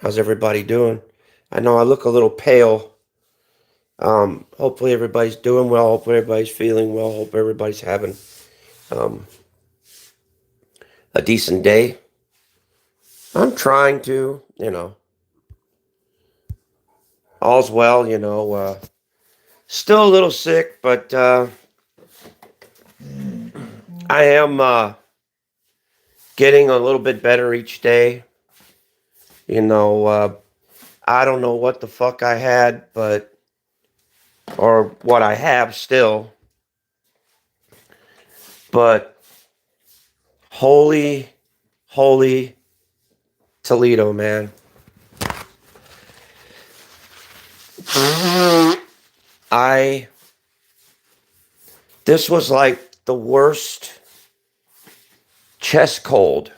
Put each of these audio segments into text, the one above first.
How's everybody doing? I know I look a little pale. Hopefully everybody's doing well. Hopefully everybody's feeling well. Hope everybody's having um, a decent day. I'm trying to, all's well. Still a little sick, but I am getting a little bit better each day. You know, uh, I don't know what the fuck I had, or what I have still, but holy, holy Toledo, man. I This was like the worst chest cold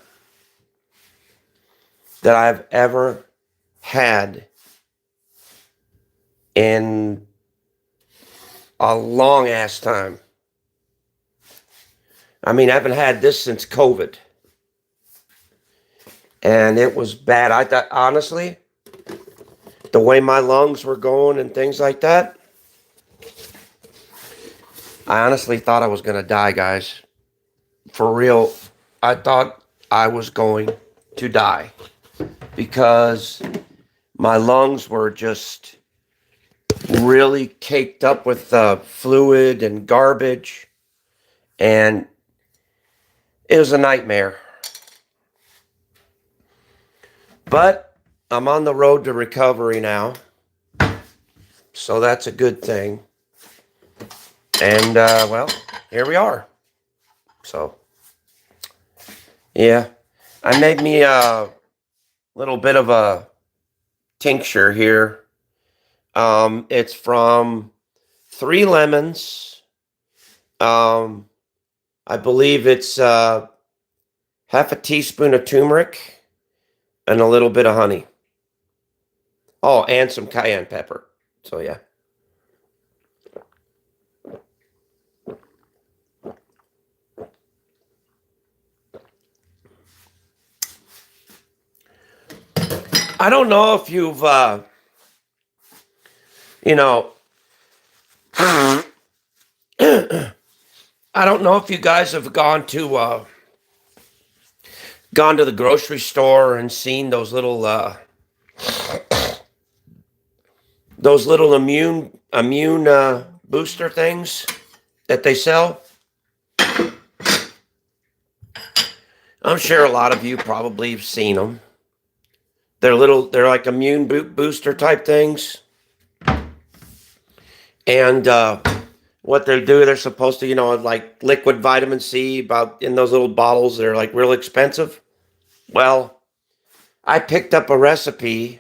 that I've ever had in a long ass time. I mean, I haven't had this since COVID, and it was bad. I thought, honestly, the way my lungs were going and things like that, I honestly thought I was going to die, guys. For real, I thought I was going to die because my lungs were just really caked up with fluid and garbage, and it was a nightmare. But I'm on the road to recovery now, so that's a good thing. And, well, here we are. So, yeah, I made me a little bit of a tincture here. It's from 3 lemons. I believe it's half a teaspoon of turmeric and a little bit of honey. Oh, and some cayenne pepper. So, yeah. I don't know if you've, you know, I don't know if you guys have gone to the grocery store and seen those little immune booster things that they sell. I'm sure a lot of you probably have seen them. They're like immune booster type things. And what they do, they're supposed to, like liquid vitamin C about in those little bottles. They're like real expensive. Well, I picked up a recipe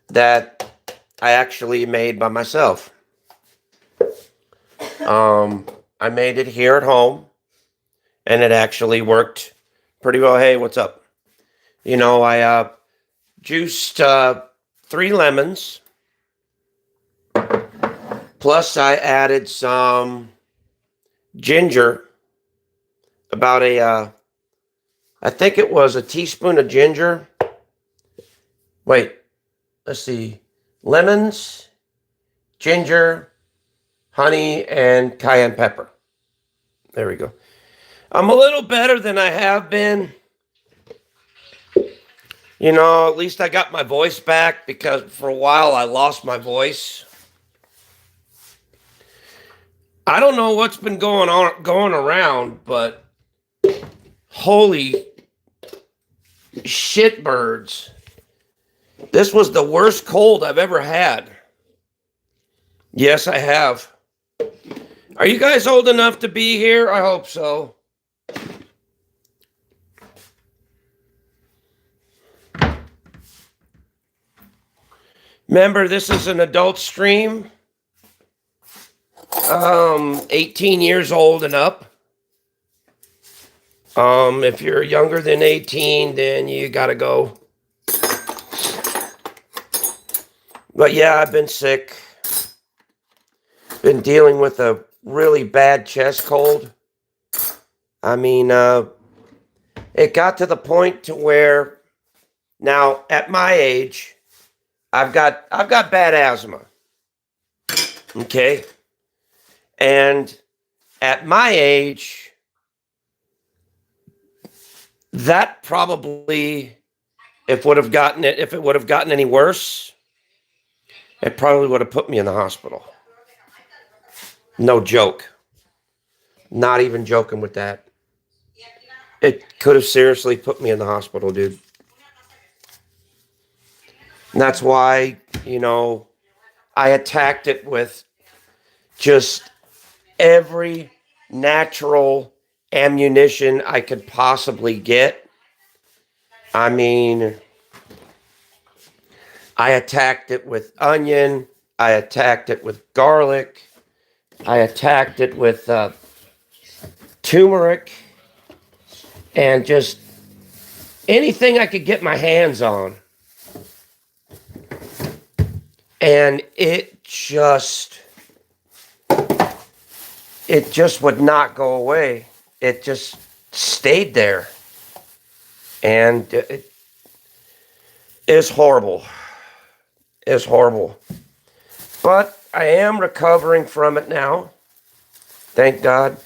that I actually made by myself. I made it here at home, and it actually worked pretty well. Hey, what's up? I juiced 3 lemons. Plus, I added some ginger, about I think it was a teaspoon of ginger. Wait, let's see. Lemons, ginger, honey, and cayenne pepper. There we go. I'm a little better than I have been. At least I got my voice back because for a while I lost my voice. I don't know what's been going around, but holy shitbirds. This was the worst cold I've ever had. Yes, I have. Are you guys old enough to be here? I hope so. Remember, this is an adult stream. 18 years old and up. If you're younger than 18, then you gotta go. But yeah, I've been sick. Been dealing with a really bad chest cold. I mean, it got to the point to where, Now, at my age, I've got bad asthma. Okay? And at my age, that probably, if it would have gotten any worse, it probably would have put me in the hospital. No joke. Not even joking with that. It could have seriously put me in the hospital, dude. And that's why, I attacked it with just every natural ammunition I could possibly get. I mean, I attacked it with onion. I attacked it with garlic. I attacked it with turmeric and just anything I could get my hands on. And it just would not go away. It just stayed there. And it is horrible. It's horrible. But I am recovering from it now. Thank God.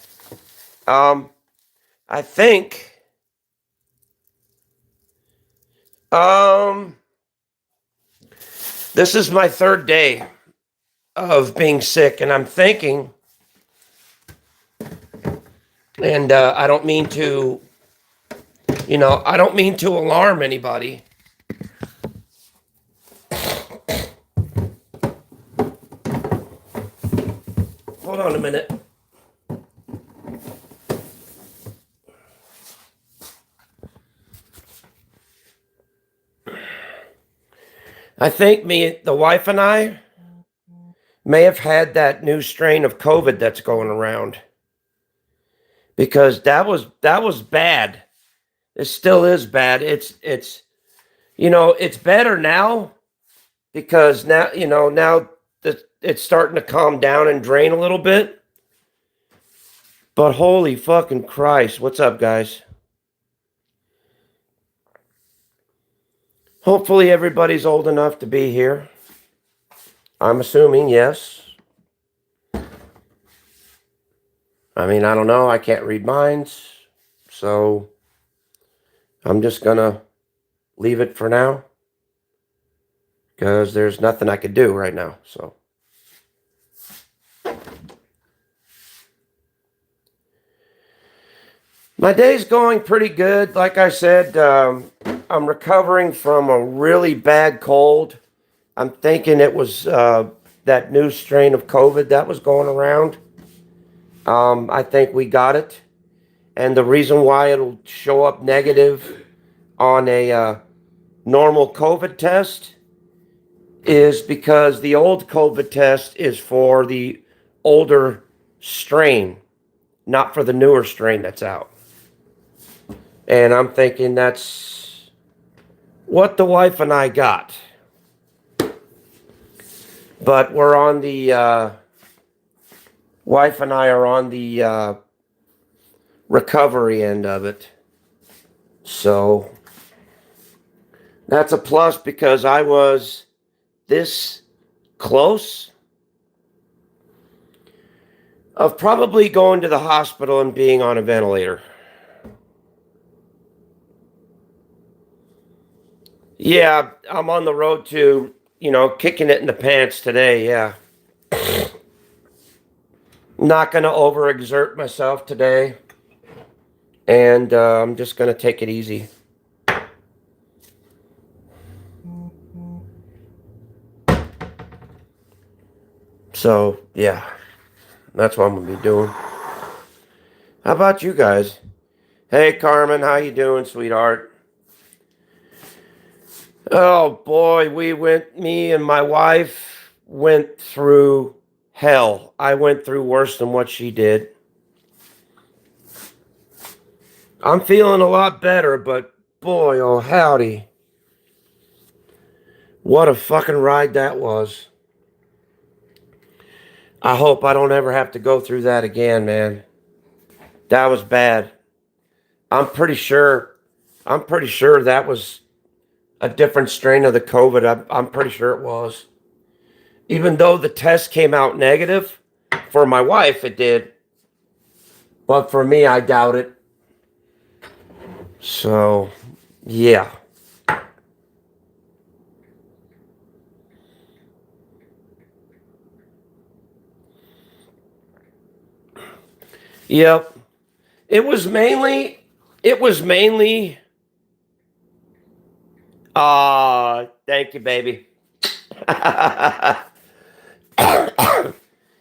I think this is my third day of being sick, and I'm thinking, and I don't mean to, alarm anybody. Hold on a minute. I think the wife and I may have had that new strain of COVID that's going around. Because that was bad. It still is bad. It's better now because now it's starting to calm down and drain a little bit. But holy fucking Christ, what's up, guys? Hopefully everybody's old enough to be here. I'm assuming, yes. I mean, I don't know. I can't read minds. So I'm just going to leave it for now. Because there's nothing I could do right now. So. My day's going pretty good. Like I said, I'm recovering from a really bad cold. I'm thinking it was that new strain of COVID that was going around. I think we got it. And the reason why it'll show up negative on a normal COVID test is because the old COVID test is for the older strain, not for the newer strain that's out. And I'm thinking that's what the wife and I got. But we're on the, wife and I are on the recovery end of it. So that's a plus because I was this close of probably going to the hospital and being on a ventilator. Yeah, I'm on the road to, kicking it in the pants today, yeah. Not going to overexert myself today. And I'm just going to take it easy. So, yeah. That's what I'm going to be doing. How about you guys? Hey, Carmen, how you doing, sweetheart? Oh, boy, me and my wife went through hell. I went through worse than what she did. I'm feeling a lot better, but boy, oh howdy. What a fucking ride that was. I hope I don't ever have to go through that again, man. That was bad. I'm pretty sure that was a different strain of the COVID. I'm pretty sure it was. Even though the test came out negative, for my wife it did. But for me, I doubt it. So, yeah. Yep. It was mainly, thank you, baby.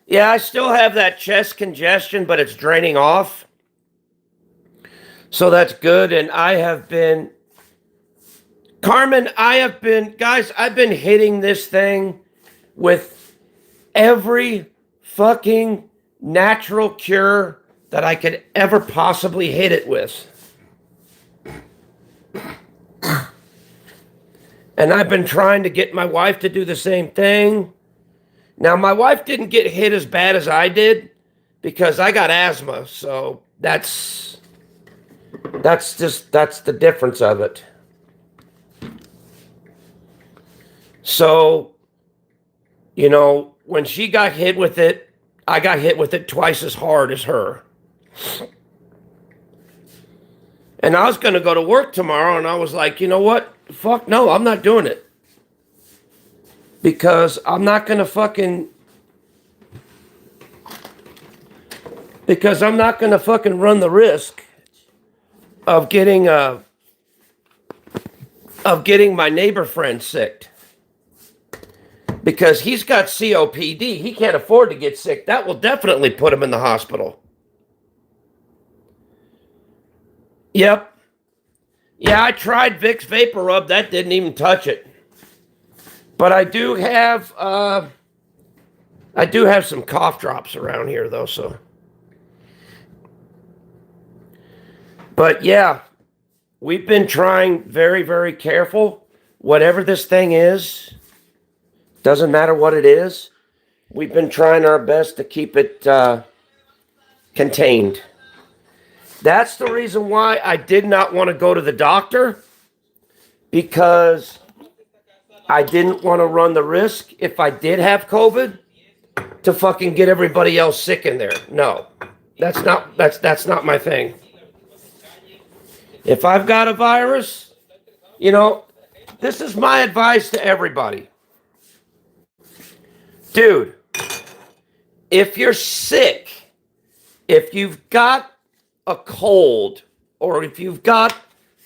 Yeah, I still have that chest congestion, but it's draining off. So that's good. And Carmen, guys, I've been hitting this thing with every fucking natural cure that I could ever possibly hit it with. And I've been trying to get my wife to do the same thing. Now, my wife didn't get hit as bad as I did because I got asthma. So that's the difference of it. So, when she got hit with it, I got hit with it twice as hard as her. And I was going to go to work tomorrow, and I was like, you know what? Fuck no, I'm not doing it. Because I'm not going to fucking run the risk of getting my neighbor friend sick. Because he's got COPD. He can't afford to get sick. That will definitely put him in the hospital. Yep. Yeah, I tried Vicks Vapor Rub. That didn't even touch it. But I do have some cough drops around here though, so. But yeah, we've been trying very, very careful. Whatever this thing is, doesn't matter what it is, we've been trying our best to keep it contained. That's the reason why I did not want to go to the doctor, because I didn't want to run the risk, if I did have COVID, to fucking get everybody else sick in there. No, that's not my thing. If I've got a virus, this is my advice to everybody. Dude, if you're sick, if you've got a cold, or if you've got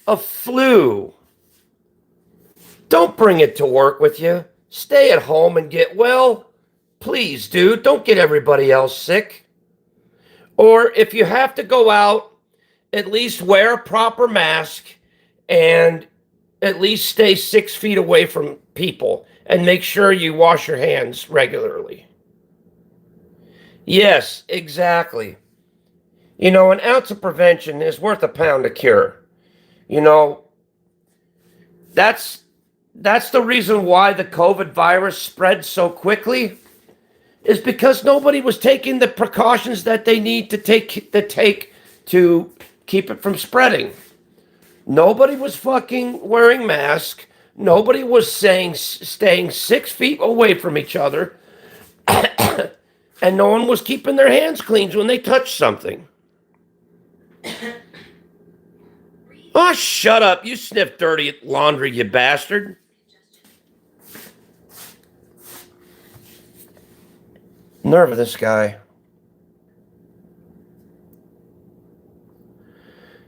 a flu, don't bring it to work with you. Stay at home and get well. Please, dude, don't get everybody else sick. Or if you have to go out, at least wear a proper mask and at least stay 6 feet away from people and make sure you wash your hands regularly. Yes, exactly. An ounce of prevention is worth a pound of cure. That's the reason why the COVID virus spread so quickly, is because nobody was taking the precautions that they need to take to keep it from spreading. Nobody was fucking wearing masks. Nobody was staying 6 feet away from each other. And no one was keeping their hands clean when they touched something. Oh, shut up. You sniff dirty laundry, you bastard. Nerve of this guy.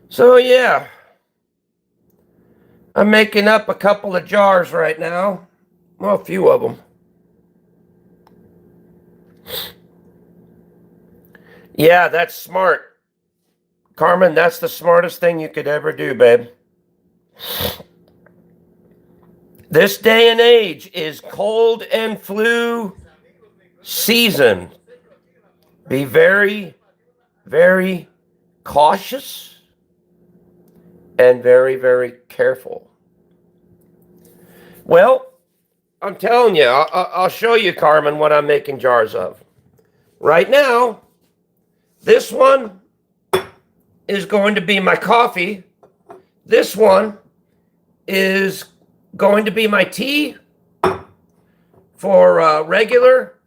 So, yeah. I'm making up a couple of jars right now. Well, a few of them. Yeah, that's smart. Carmen, that's the smartest thing you could ever do, babe. This day and age is cold and flu season. Be very, very cautious and very, very careful. Well, I'm telling you, I'll show you, Carmen, what I'm making jars of. Right now, this one is going to be my coffee. This one is going to be my tea for regular,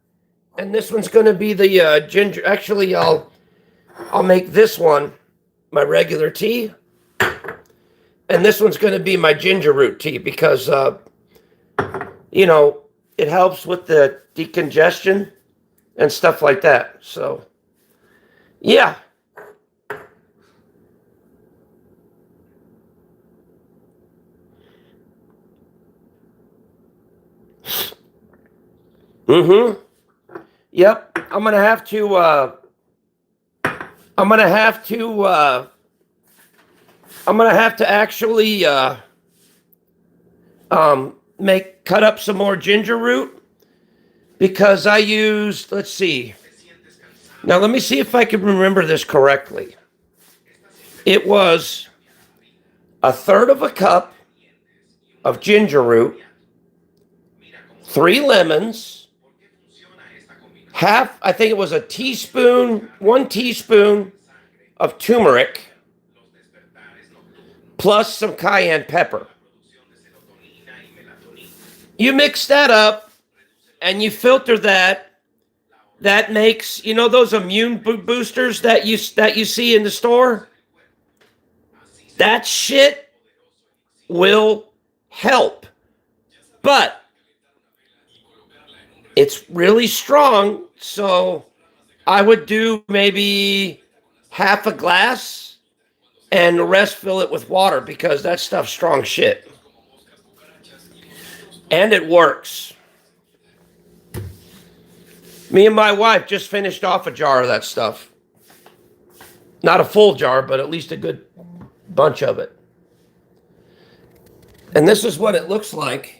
and this one's going to be the ginger. Actually, I'll make this one my regular tea, and this one's going to be my ginger root tea because you know, it helps with the decongestion and stuff like that. So, yeah. Mm-hmm. Yep. I'm gonna have to actually cut up some more ginger root because I used, let's see. Now let me see if I can remember this correctly. It was a third of a cup of ginger root, 3 lemons, I think it was a teaspoon, 1 teaspoon of turmeric, plus some cayenne pepper. You mix that up and you filter that. That makes, you know, those immune boosters that you see in the store? That shit will help. But it's really strong, so I would do maybe half a glass and the rest fill it with water because that stuff's strong shit. And it works. Me and my wife just finished off a jar of that stuff. Not a full jar, but at least a good bunch of it. And this is what it looks like.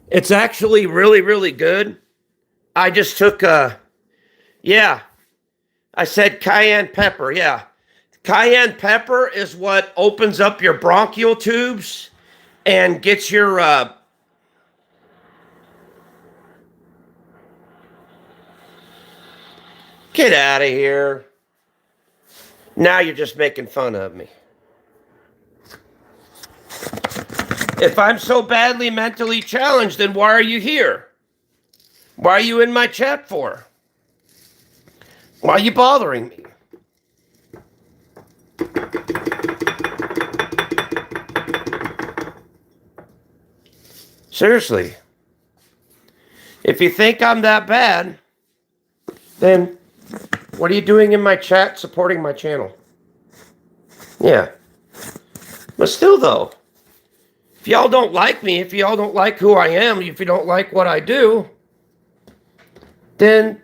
It's actually really, really good. I just took I said cayenne pepper, yeah. Cayenne pepper is what opens up your bronchial tubes and gets your get out of here. Now you're just making fun of me. If I'm so badly mentally challenged, then why are you here? Why are you in my chat for? Why are you bothering me? Seriously. If you think I'm that bad, then what are you doing in my chat supporting my channel? Yeah. But still, though, if y'all don't like me, if y'all don't like who I am, if you don't like what I do, then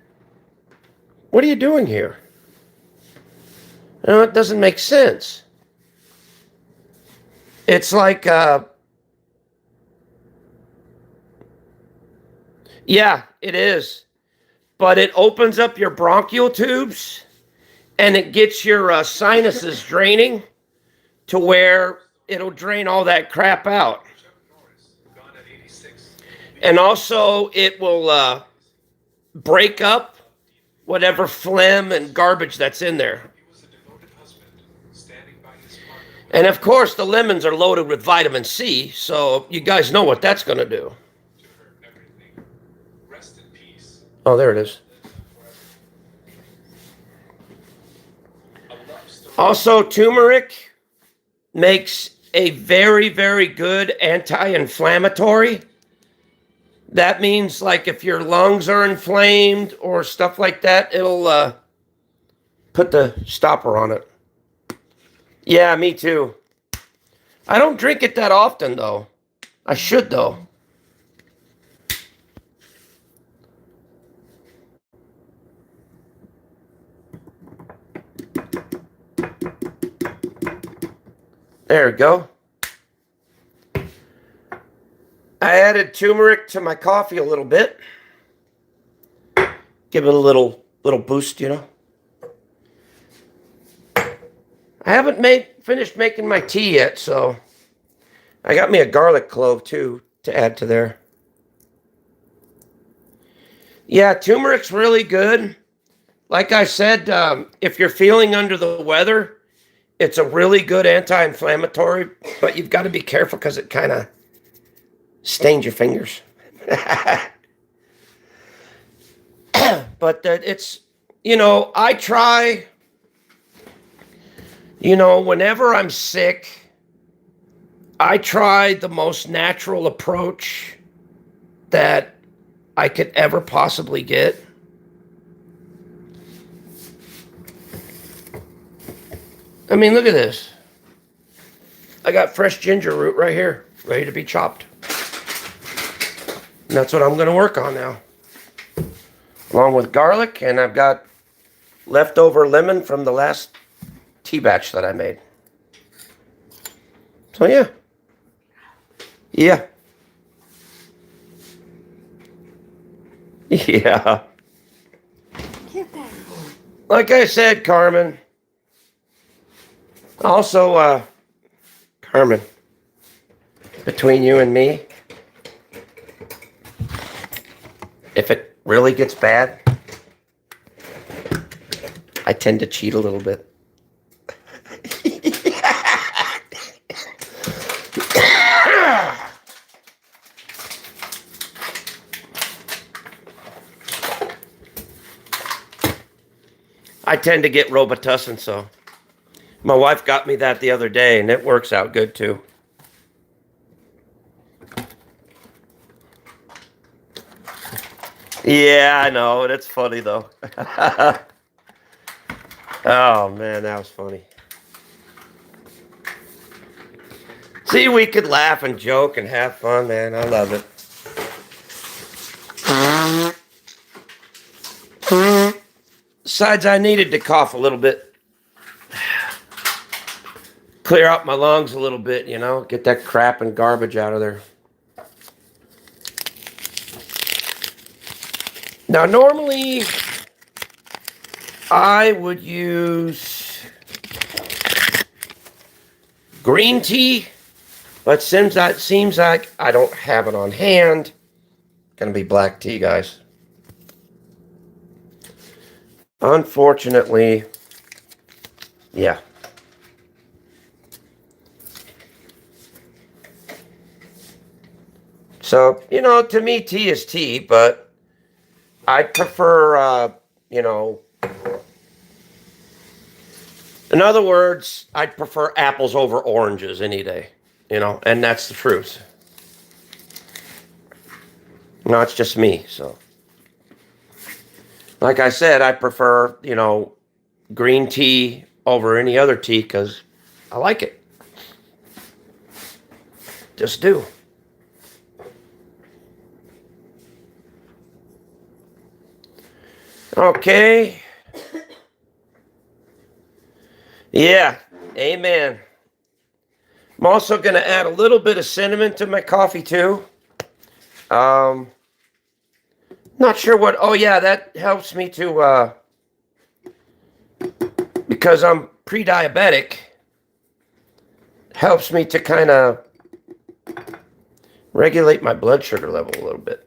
what are you doing here? It doesn't make sense. It's like, yeah, it is. But it opens up your bronchial tubes and it gets your sinuses draining to where it'll drain all that crap out. And also it will break up whatever phlegm and garbage that's in there. And of course, the lemons are loaded with vitamin C, so you guys know what that's going to do. Oh, there it is. Also, turmeric makes a very, very good anti-inflammatory. That means, like, if your lungs are inflamed or stuff like that, it'll put the stopper on it. Yeah, me too. I don't drink it that often, though. I should, though. There we go. I added turmeric to my coffee a little bit. Give it a little boost, you know. I haven't finished making my tea yet, so I got me a garlic clove too to add to there. Yeah, turmeric's really good. like I said, if you're feeling under the weather, it's a really good anti-inflammatory, but you've got to be careful because it kind of stains your fingers. But it's, I try, whenever I'm sick, I try the most natural approach that I could ever possibly get. I mean, look at this. I got fresh ginger root right here, ready to be chopped. And that's what I'm going to work on now. Along with garlic, and I've got leftover lemon from the last tea batch that I made. So yeah. Yeah. Yeah. Like I said, Carmen. Also, Carmen, between you and me, if it really gets bad, I tend to cheat a little bit. I tend to get Robitussin, so my wife got me that the other day, and it works out good too. Yeah, I know. That's funny though. Oh man, that was funny. See, we could laugh and joke and have fun, man. I love it. Besides, I needed to cough a little bit. Clear out my lungs a little bit, get that crap and garbage out of there. Now, normally, I would use green tea, but since it seems like I don't have it on hand, gonna be black tea, guys. Unfortunately, yeah. So, to me, tea is tea, but I prefer, in other words, I'd prefer apples over oranges any day, and that's the truth. No, it's just me, so. Like I said, I prefer, green tea over any other tea because I like it. Just do. Okay. Yeah, amen. I'm also going to add a little bit of cinnamon to my coffee too. Not sure what. Oh yeah, that helps me to because I'm pre-diabetic. Helps me to kind of regulate my blood sugar level a little bit.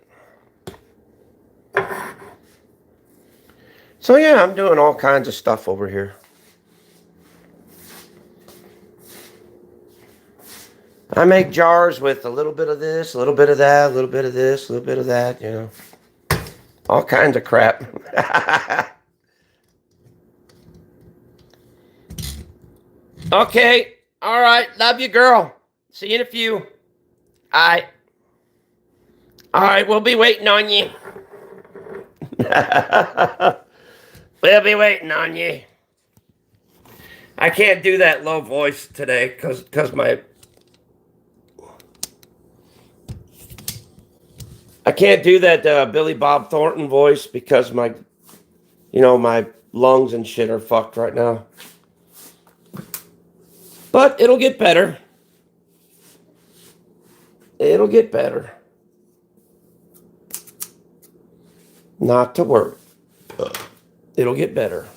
So yeah, I'm doing all kinds of stuff over here. I make jars with a little bit of this, a little bit of that, a little bit of this, a little bit of that, all kinds of crap. Okay. All right. Love you, girl. See you in a few. All right. All right. We'll be waiting on you. We'll be waiting on you. I can't do that low voice today because I can't do that Billy Bob Thornton voice because my lungs and shit are fucked right now. But it'll get better. It'll get better. Not to worry. It'll get better.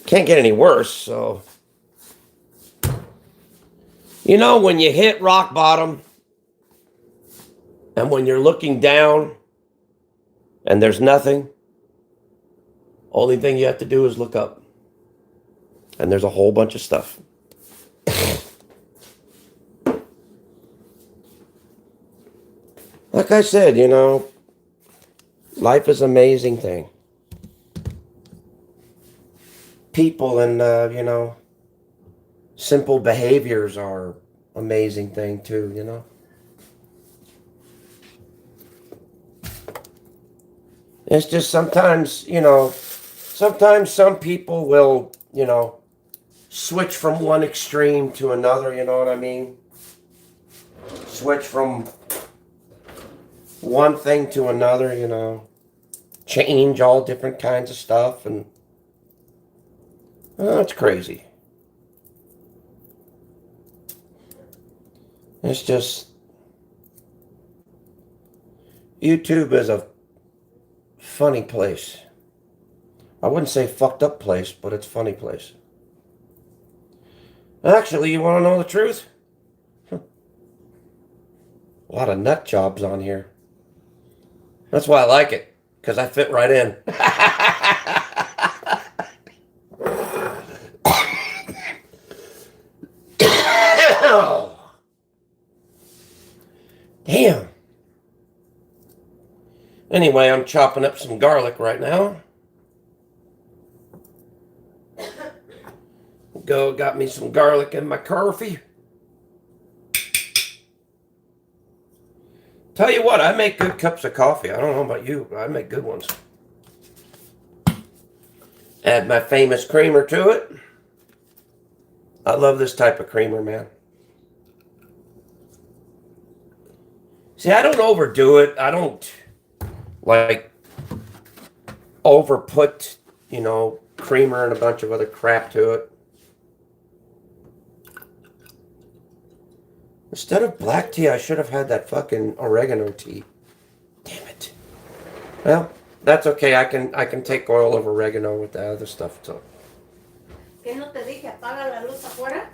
Can't get any worse, so. When you hit rock bottom, and when you're looking down, and there's nothing, Only thing you have to do is look up. And there's a whole bunch of stuff. Like I said, you know, life is an amazing thing. People and, you know, simple behaviors are amazing thing too, you know. It's just sometimes, you know, sometimes some people will, you know, switch from one extreme to another, you know what I mean? Switch from one thing to another, you know. Change all different kinds of stuff, and oh, it's crazy. It's just, YouTube is a funny place. I wouldn't say fucked up place, but it's a funny place. Actually, you want to know the truth? A lot of nut jobs on here. That's why I like it, because I fit right in. Damn. Anyway, I'm chopping up some garlic right now. Got me some garlic in my coffee. Tell you what, I make good cups of coffee. I don't know about you, but I make good ones. Add my famous creamer to it. I love this type of creamer, man. See, I don't overdo it. I don't, like, over put, you know, creamer and a bunch of other crap to it. Instead of black tea, I should have had that fucking oregano tea. Damn it. Well, that's okay. I can take oil of oregano with the other stuff too. ¿Qué no te dije? Apaga la luz afuera.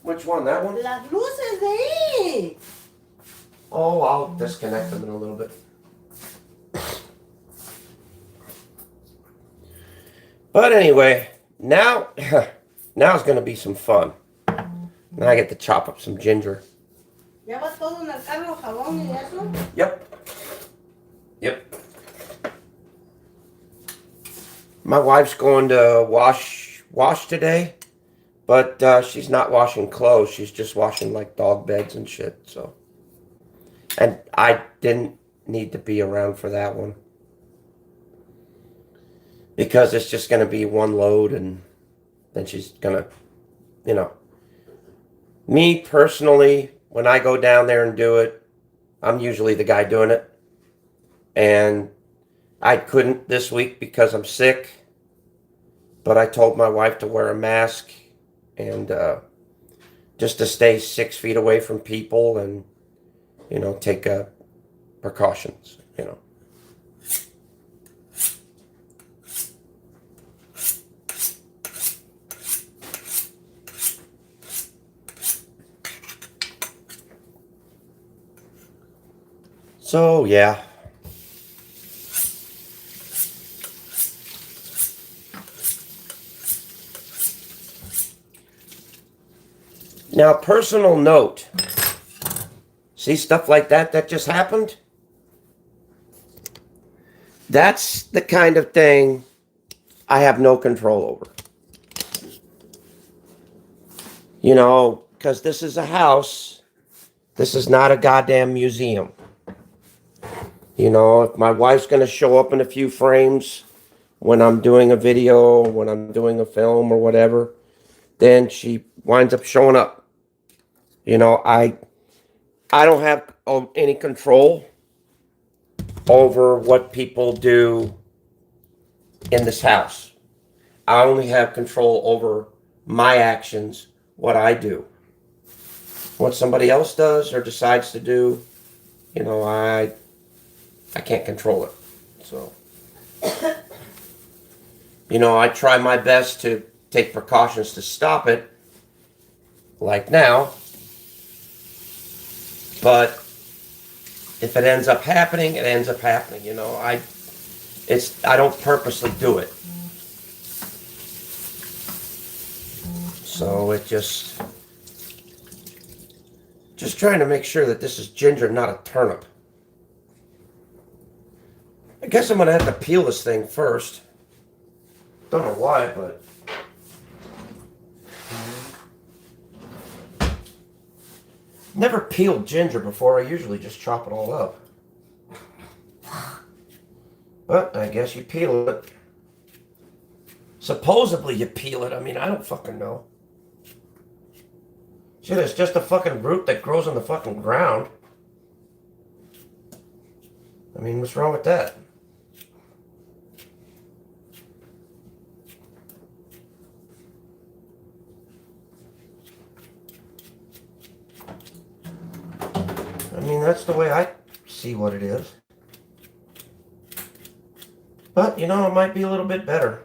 Which one? That one? Las luces de ahí. Oh, I'll disconnect them in a little bit. But anyway, now it's going to be some fun. Now I get to chop up some ginger. ¿Ya va todo en el carro, jabón y eso? Yep. My wife's going to wash today, but she's not washing clothes. She's just washing like dog beds and shit. So, and I didn't need to be around for that one because it's just going to be one load, and then she's gonna, you know. Me personally, when I go down there and do it, I'm usually the guy doing it. And I couldn't this week because I'm sick. But I told my wife to wear a mask and just to stay 6 feet away from people and, you know, take precautions, you know. So, yeah. Now, personal note. See stuff like that just happened? That's the kind of thing I have no control over. You know, because this is a house. This is not a goddamn museum. You know, if my wife's going to show up in a few frames when I'm doing a video, when I'm doing a film or whatever, then she winds up showing up. You know, I don't have any control over what people do in this house. I only have control over my actions, what I do. What somebody else does or decides to do, you know, I can't control it. So, you know, I try my best to take precautions to stop it, like now. But if it ends up happening, it ends up happening. You know, I don't purposely do it. So it just trying to make sure that this is ginger, not a turnip. I guess I'm gonna have to peel this thing first. Don't know why, but never peeled ginger before. I usually just chop it all up. But I guess you peel it. Supposedly you peel it. I mean, I don't fucking know. Shit, it's just a fucking root that grows on the fucking ground. I mean, what's wrong with that? I mean, that's the way I see what it is. But, you know, it might be a little bit better.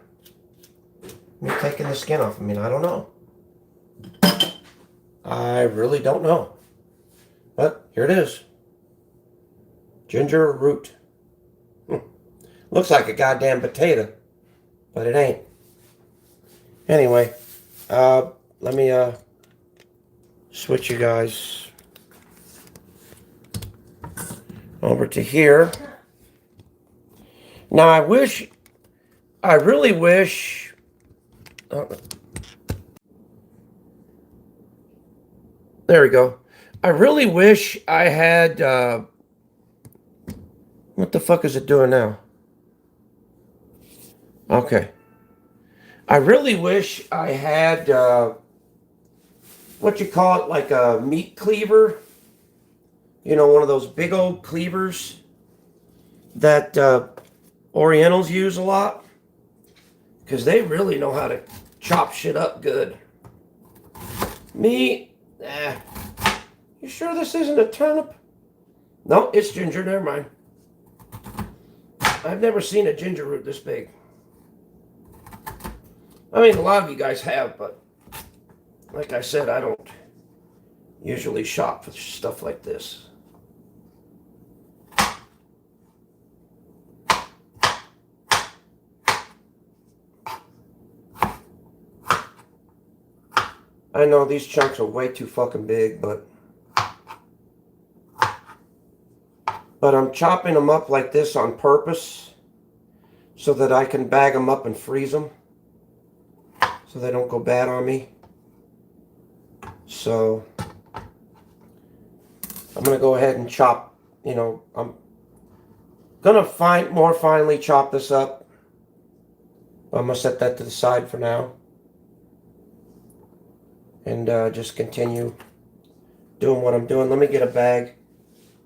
Me taking the skin off. I mean, I don't know. I really don't know. But here it is. Ginger root. Looks like a goddamn potato. But it ain't. Anyway. Let me switch you guys over to here. Now I really wish, there we go. I really wish I had, what the fuck is it doing now? Okay. I really wish I had, what you call it, like a meat cleaver. You know, one of those big old cleavers that Orientals use a lot. Because they really know how to chop shit up good. Me, you sure this isn't a turnip? No, it's ginger, never mind. I've never seen a ginger root this big. I mean, a lot of you guys have, but like I said, I don't usually shop for stuff like this. I know these chunks are way too fucking big, but I'm chopping them up like this on purpose so that I can bag them up and freeze them so they don't go bad on me. So I'm going to go ahead and chop, you know, I'm going to more finely chop this up. I'm going to set that to the side for now. And just continue doing what I'm doing. Let me get a bag.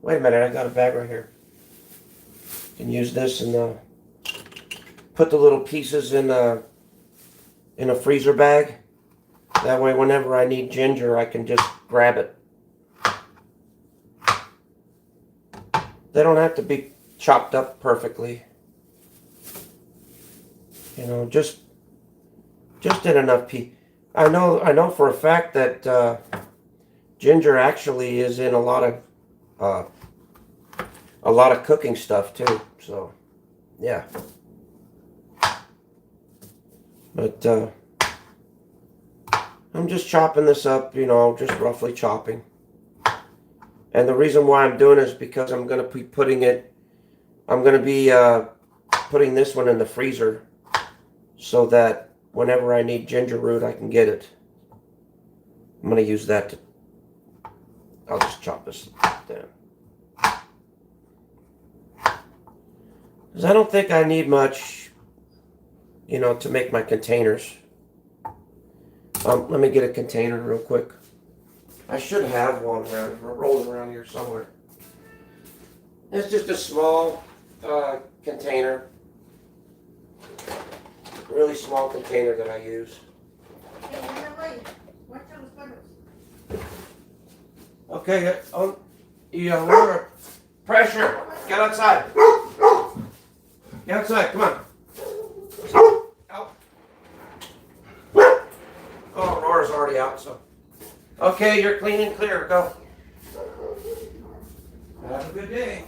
Wait a minute, I got a bag right here. You can use this and put the little pieces in a freezer bag. That way, whenever I need ginger, I can just grab it. They don't have to be chopped up perfectly. You know, just in enough pieces. I know for a fact that ginger actually is in a lot of cooking stuff too. So, yeah. But I'm just chopping this up, you know, just roughly chopping. And the reason why I'm doing it is because I'm going to be putting this one in the freezer so that whenever I need ginger root, I can get it. I'm going to use that I'll just chop this down. Because I don't think I need much, you know, to make my containers. Let me get a container real quick. I should have one rolling around here somewhere. It's just a small container. Really small container that I use. Okay, we're pressure. Get outside. Get outside, come on. Out. Oh, Aurora's already out, so. Okay, you're clean and clear. Go. Have a good day.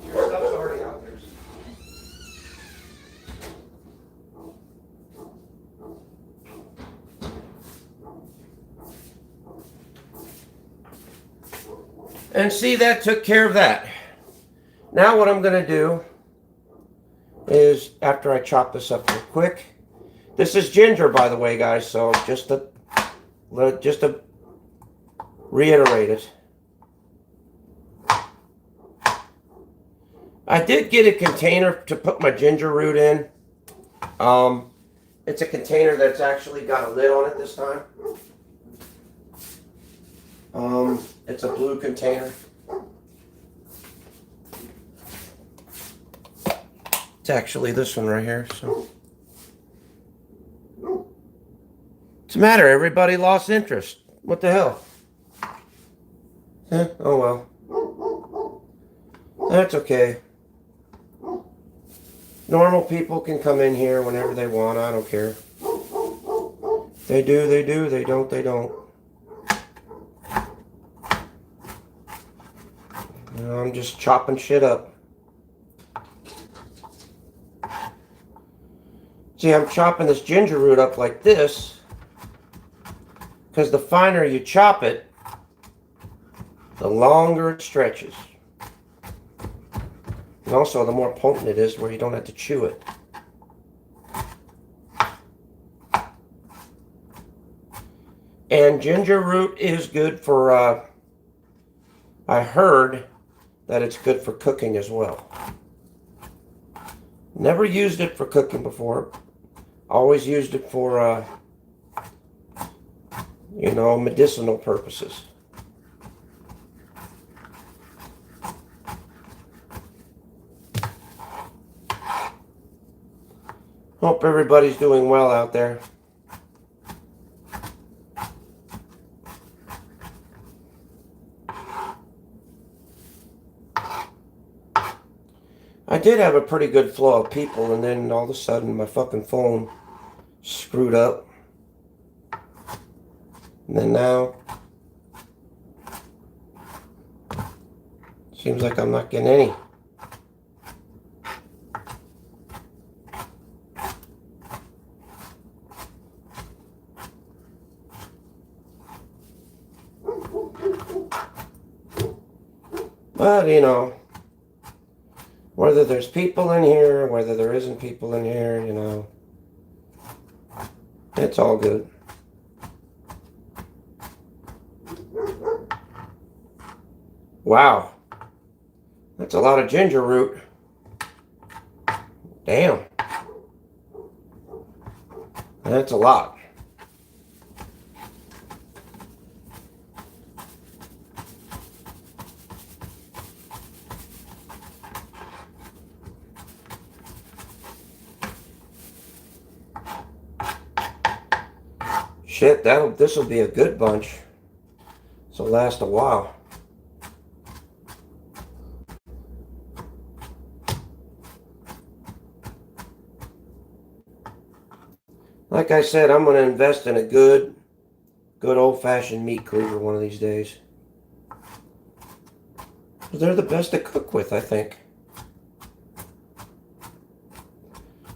Your stuff's already out there. And see, that took care of that. Now what I'm going to do is, after I chop this up real quick, this is ginger, by the way, guys, so just to reiterate it. I did get a container to put my ginger root in. It's a container that's actually got a lid on it this time. It's a blue container. It's actually this one right here, so. What's the matter? Everybody lost interest. What the hell? Oh well. That's okay. Normal people can come in here whenever they want. I don't care. They do, they do. They don't, they don't. You know, I'm just chopping shit up. See, I'm chopping this ginger root up like this because the finer you chop it, the longer it stretches. And also, the more potent it is where you don't have to chew it. And ginger root is good for, I heard that it's good for cooking as well. Never used it for cooking before. Always used it for, you know, medicinal purposes. Hope everybody's doing well out there. I did have a pretty good flow of people, and then all of a sudden my fucking phone screwed up. And then now, seems like I'm not getting any. But, you know, whether there's people in here, whether there isn't people in here, you know, it's all good. Wow. That's a lot of ginger root. Damn. That's a lot. Shit, this will be a good bunch. This will last a while. Like I said, I'm going to invest in a good old-fashioned meat cleaver one of these days. They're the best to cook with, I think.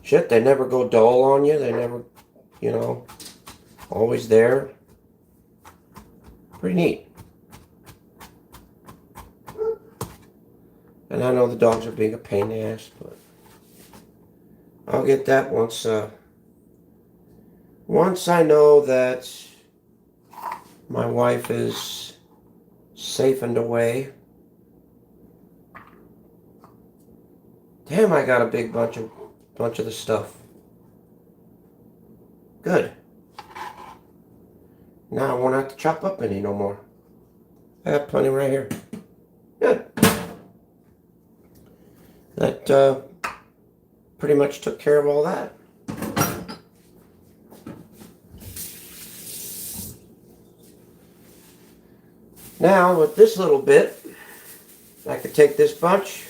Shit, they never go dull on you. They never, you know, always there. Pretty neat. And I know the dogs are being a pain in the ass, but I'll get that once I know that my wife is safe and away. Damn, I got a big bunch of the stuff. Good. Now I won't have to chop up any no more. I got plenty right here. Good. That pretty much took care of all that. Now with this little bit, I could take this bunch,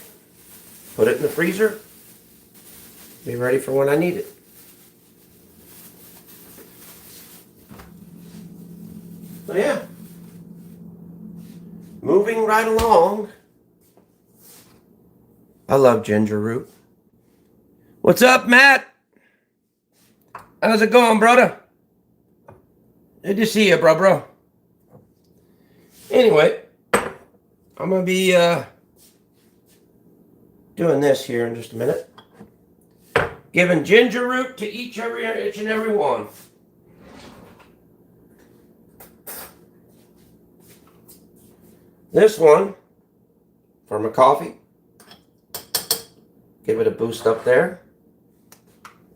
put it in the freezer, be ready for when I need it. So yeah, moving right along. I love ginger root. What's up, Matt? How's it going, brother? Good to see you, bro. Anyway, I'm going to be doing this here in just a minute. Giving ginger root to each and every one. This one for my coffee. Give it a boost up there.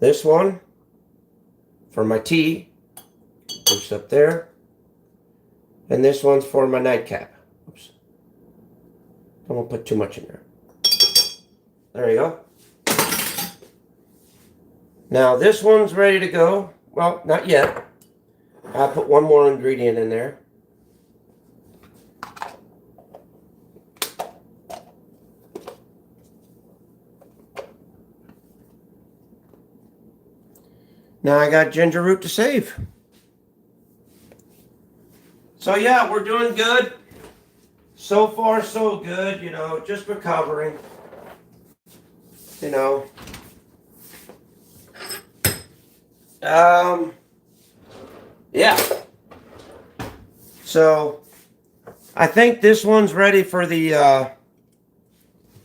This one for my tea. Boost up there. And this one's for my nightcap. Oops. Don't want to put too much in there. There you go. Now this one's ready to go. Well, not yet. I'll put one more ingredient in there. Now I got ginger root to save. So yeah, we're doing good. So far, so good. You know, just recovering. You know. Yeah. So I think this one's ready for the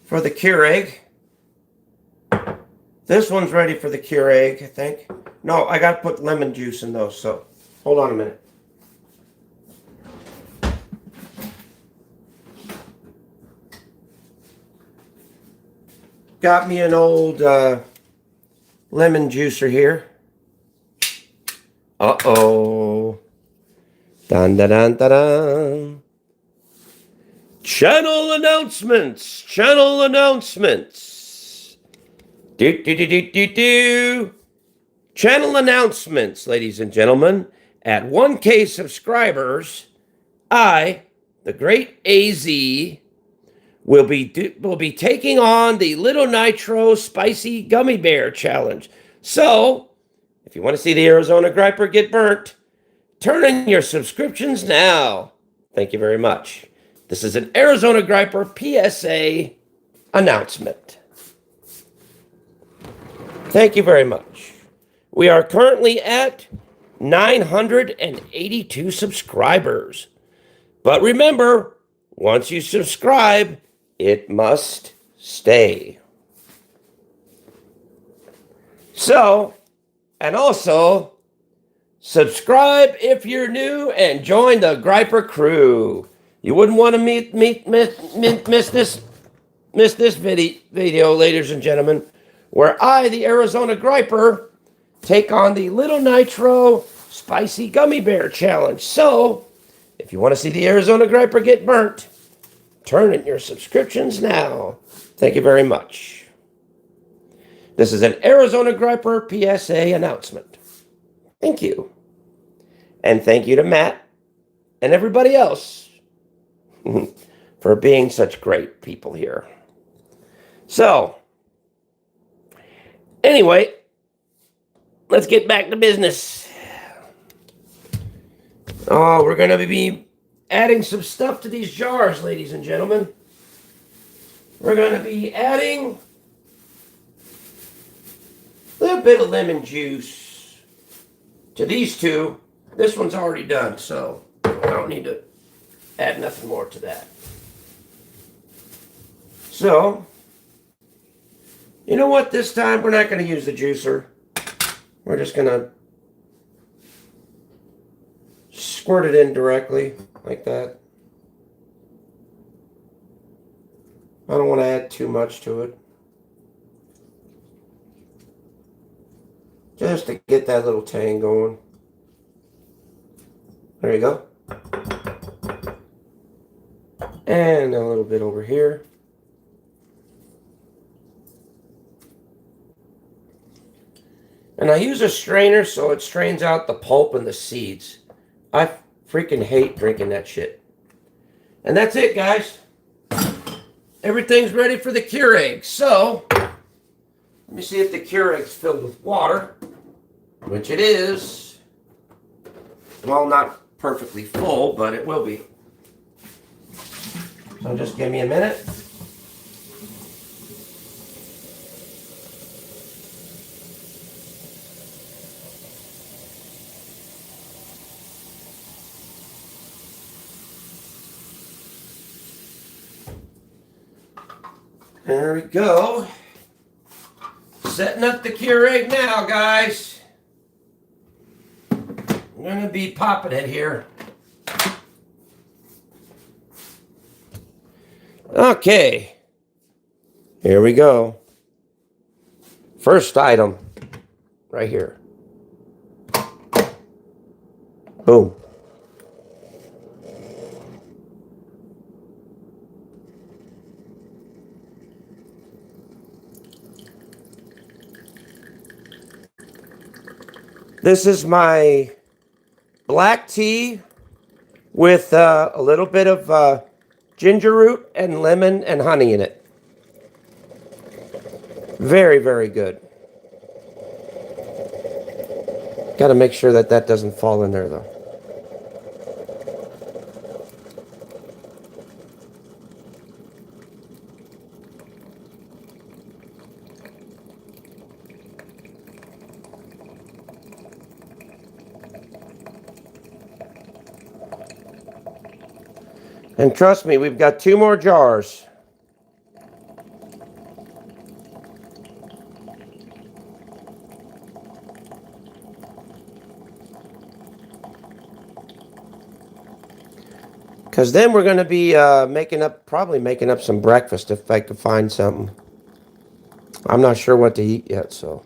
Keurig. This one's ready for the Keurig, I think. No, I got to put lemon juice in those, so hold on a minute. Got me an old lemon juicer here. Uh-oh. Dun dun dun dun dun. Channel announcements. Channel announcements. Do do do do do do. Channel announcements, ladies and gentlemen. At 1K subscribers, I, the great AZ, will be taking on the Little Nitro Spicy Gummy Bear Challenge. So, if you want to see the Arizona Griper get burnt, turn in your subscriptions now. Thank you very much. This is an Arizona Griper PSA announcement. Thank you very much. We are currently at 982 subscribers. But remember, once you subscribe, it must stay. So, and also, subscribe if you're new and join the Griper crew. You wouldn't want to miss this video, ladies and gentlemen, where I, the Arizona Griper, take on the Little Nitro Spicy Gummy Bear Challenge. So, if you want to see the Arizona Griper get burnt, turn in your subscriptions now. Thank you very much. This is an Arizona Griper PSA announcement. Thank you. And thank you to Matt and everybody else for being such great people here. So, anyway, let's get back to business. Oh, we're going to be adding some stuff to these jars, ladies and gentlemen. We're going to be adding a little bit of lemon juice to these two. This one's already done, so I don't need to add nothing more to that. So, you know what? This time we're not going to use the juicer. We're just going to squirt it in directly like that. I don't want to add too much to it. Just to get that little tang going. There you go. And a little bit over here. And I use a strainer so it strains out the pulp and the seeds. I freaking hate drinking that shit. And that's it, guys. Everything's ready for the Keurig. So, let me see if the Keurig's filled with water, which it is. Well, not perfectly full, but it will be. So just give me a minute. There we go. Setting up the Keurig now, guys. I'm going to be popping it here. Okay. Here we go. First item. Right here. Boom. This is my black tea with a little bit of ginger root and lemon and honey in it. Very, very good. Got to make sure that that doesn't fall in there, though. And trust me, we've got 2 more jars. Because then we're going to be probably making up some breakfast if I could find something. I'm not sure what to eat yet, so.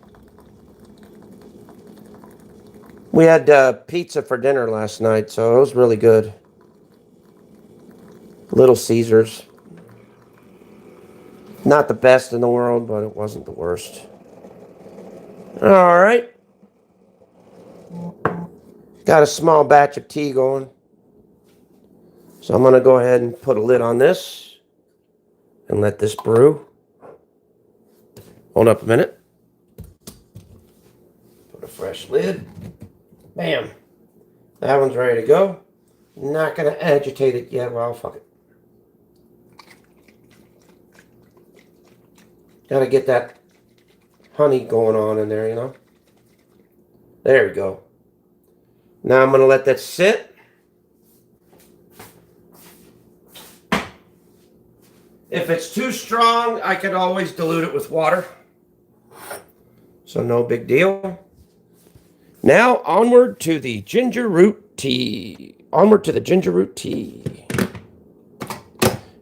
We had pizza for dinner last night, so it was really good. Little Caesars. Not the best in the world, but it wasn't the worst. All right. Got a small batch of tea going. So I'm going to go ahead and put a lid on this and let this brew. Hold up a minute. Put a fresh lid. Bam. That one's ready to go. Not going to agitate it yet. Well, fuck it. Got to get that honey going on in there, you know. There we go. Now I'm going to let that sit. If it's too strong, I could always dilute it with water. So no big deal. Now onward to the ginger root tea. Onward to the ginger root tea.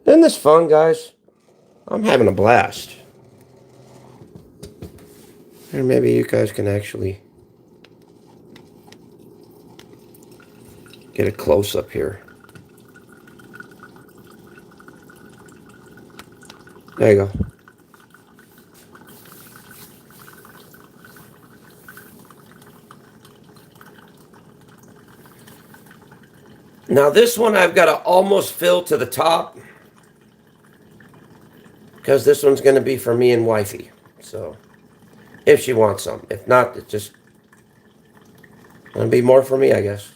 Isn't this fun, guys? I'm having a blast. And maybe you guys can actually get a close-up here. There you go. Now this one I've got to almost fill to the top because this one's going to be for me and wifey. So if she wants some. If not, it's just going to be more for me, I guess.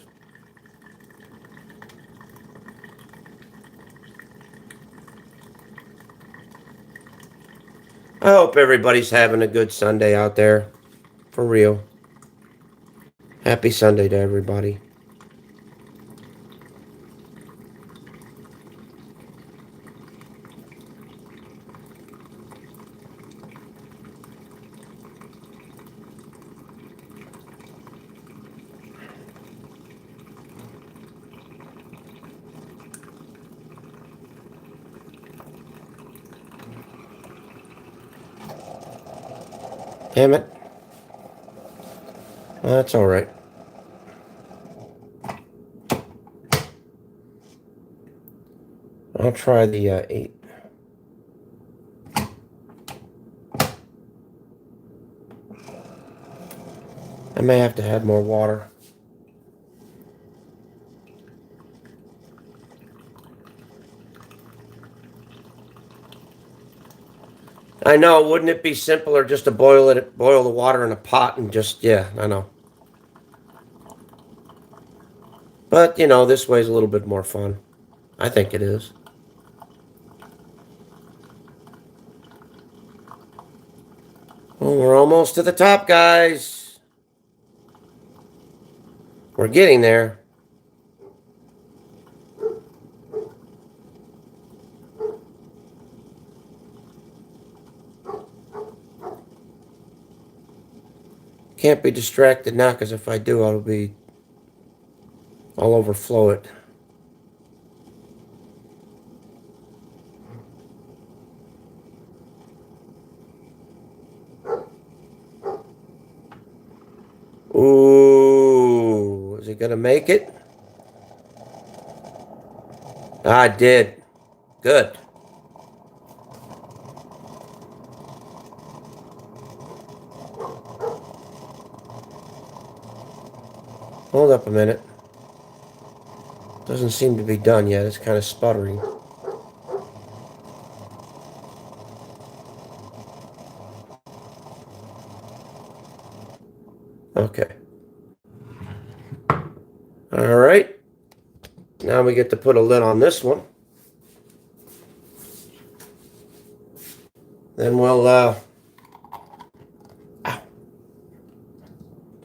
I hope everybody's having a good Sunday out there. For real. Happy Sunday to everybody. Damn it. That's all right. I'll try the 8. I may have to add more water. I know, wouldn't it be simpler just to boil the water in a pot and just, yeah, I know. But, you know, this way's a little bit more fun. I think it is. Well, we're almost to the top, guys. We're getting there. Can't be distracted now, because if I do, I'll overflow it. Ooh, is he gonna make it? I did. Good. Hold up a minute. Doesn't seem to be done yet. It's kind of sputtering. Okay. All right. Now we get to put a lid on this one. Then we'll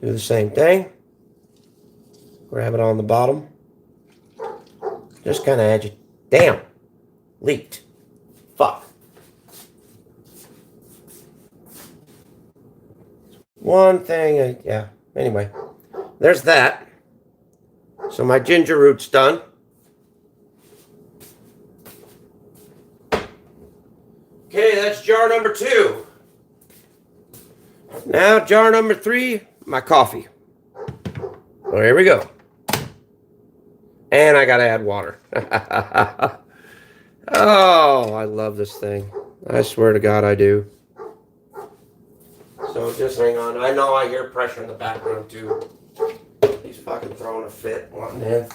do the same thing. Grab it on the bottom. Just kind of agitate. Damn. Leaked. Fuck. One thing. Yeah. Anyway. There's that. So my ginger root's done. Okay, that's jar number 2. Now jar number 3, my coffee. Well, here we go. And I gotta add water. Oh, I love this thing. I swear to God I do. So just hang on. I know I hear pressure in the background too. He's fucking throwing a fit, wanting in.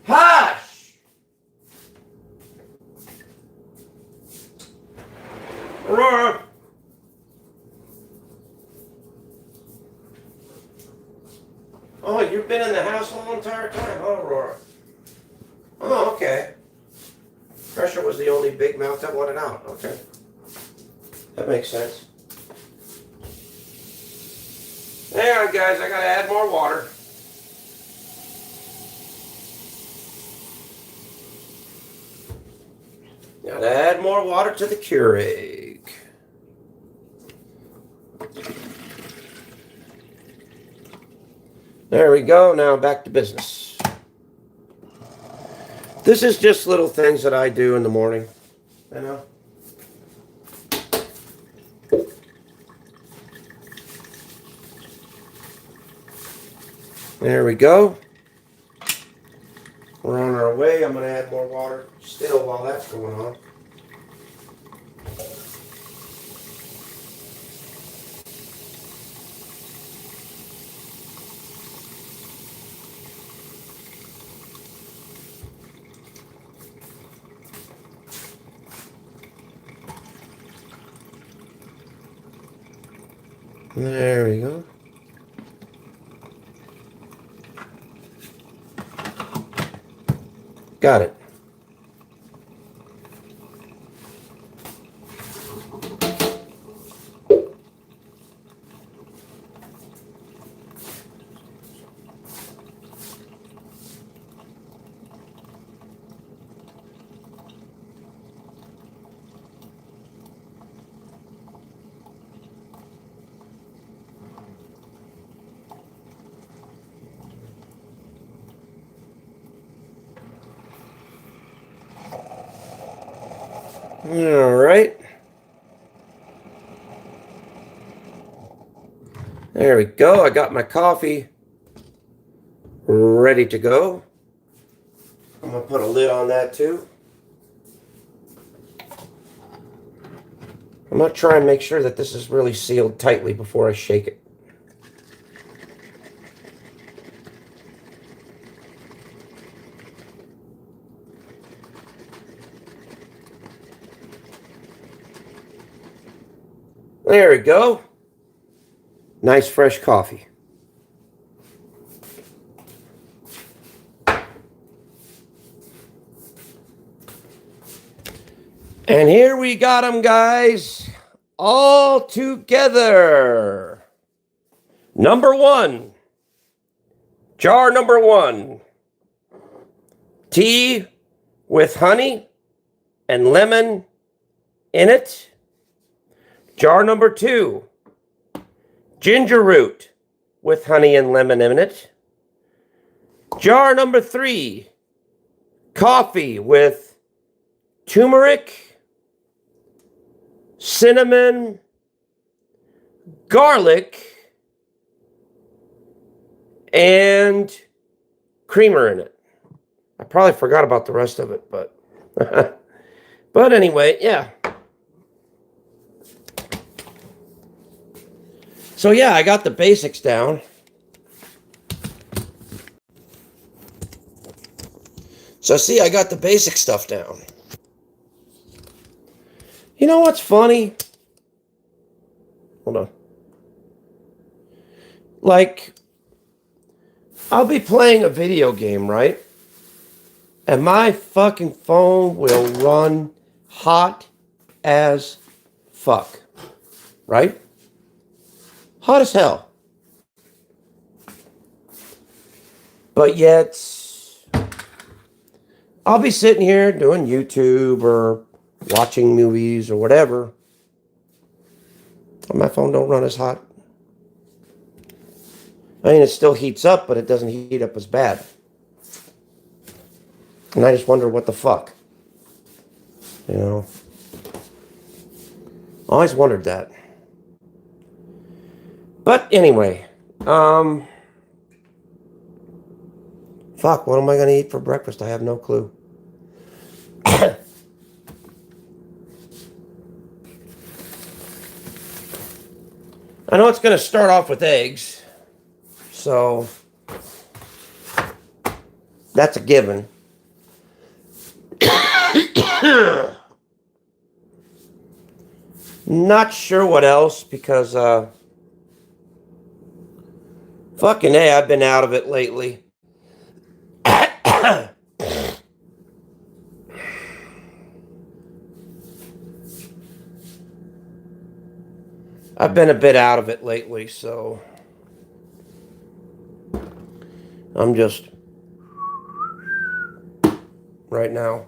Hush! Aurora! Oh, you've been in the house the whole entire time, huh, Aurora? Oh, okay. Pressure was the only big mouth that wanted out. Okay. That makes sense. Hang on, guys. I gotta add more water. Gotta add more water to the Keurig. There we go. Now back to business. This is just little things that I do in the morning. You know? There we go. We're on our way. I'm going to add more water still while that's going on. There we go. Got it. All right. There we go. I got my coffee ready to go. I'm going to put a lid on that too. I'm going to try and make sure that this is really sealed tightly before I shake it. There we go. Nice fresh coffee. And here we got them, guys, all together. Number 1. Jar number 1. Tea with honey and lemon in it. Jar number 2, ginger root with honey and lemon in it. Jar number 3, coffee with turmeric, cinnamon, garlic, and creamer in it. I probably forgot about the rest of it, but but anyway, yeah. So yeah, I got the basics down. So see, I got the basic stuff down. You know what's funny? Hold on. Like, I'll be playing a video game, right? And my fucking phone will run hot as fuck. Right? Hot as hell. But yet, I'll be sitting here doing YouTube or watching movies or whatever. And my phone don't run as hot. I mean, it still heats up, but it doesn't heat up as bad. And I just wonder what the fuck. You know? I always wondered that. But anyway, fuck, what am I going to eat for breakfast? I have no clue. I know it's going to start off with eggs. So, that's a given. Not sure what else because, fucking A, I've been out of it lately. I've been a bit out of it lately, so I'm just right now.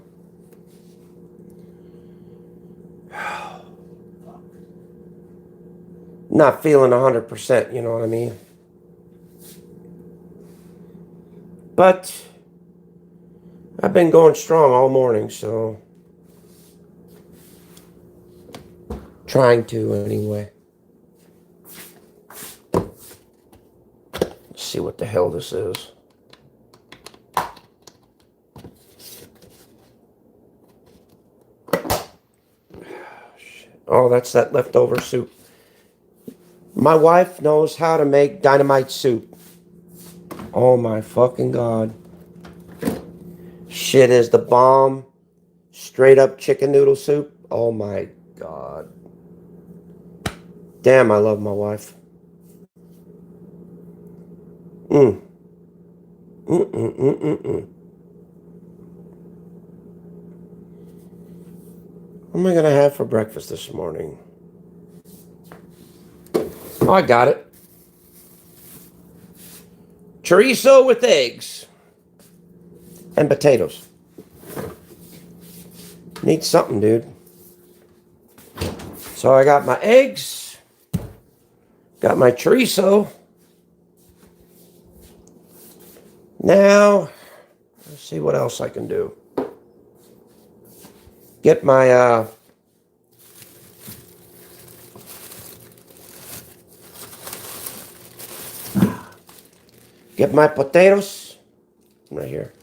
Not feeling 100%, you know what I mean? But I've been going strong all morning, so trying to anyway. Let's see what the hell this is. Oh, that's that leftover soup. My wife knows how to make dynamite soup. Oh my fucking God. Shit is the bomb. Straight up chicken noodle soup. Oh my God. Damn, I love my wife. What am I going to have for breakfast this morning? Oh, I got it. Chorizo with eggs. And potatoes. Need something, dude. So I got my eggs. Got my chorizo. Now, let's see what else I can do. Get my, get my potatoes right here.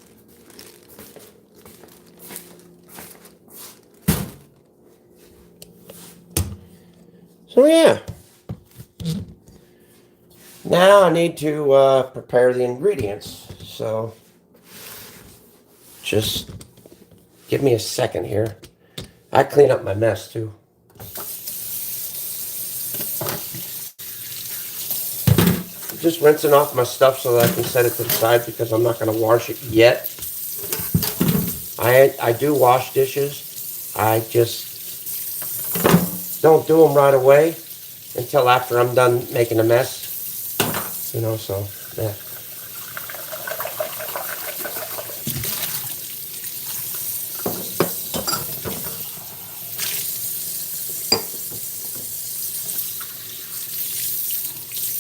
So yeah. Now I need to prepare the ingredients. So just give me a second here. I clean up my mess too. Just rinsing off my stuff so that I can set it to the side because I'm not going to wash it yet. I do wash dishes. I just don't do them right away until after I'm done making a mess. You know, so yeah.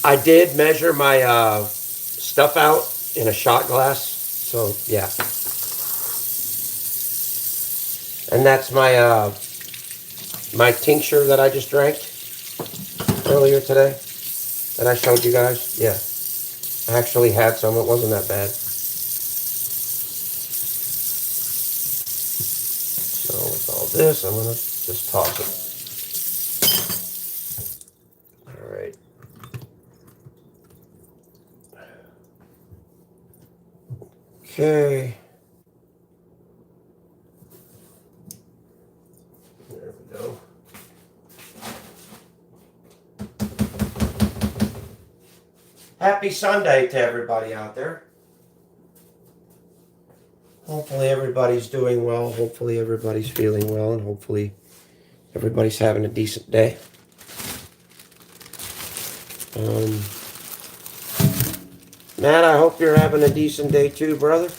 I did measure my stuff out in a shot glass. So, yeah. And that's my tincture that I just drank earlier today that I showed you guys. Yeah. I actually had some. It wasn't that bad. So with all this, I'm going to just toss it. All right. Okay. There we go. Happy Sunday to everybody out there. Hopefully everybody's doing well. Hopefully everybody's feeling well. And hopefully everybody's having a decent day. Matt, I hope you're having a decent day too, brother.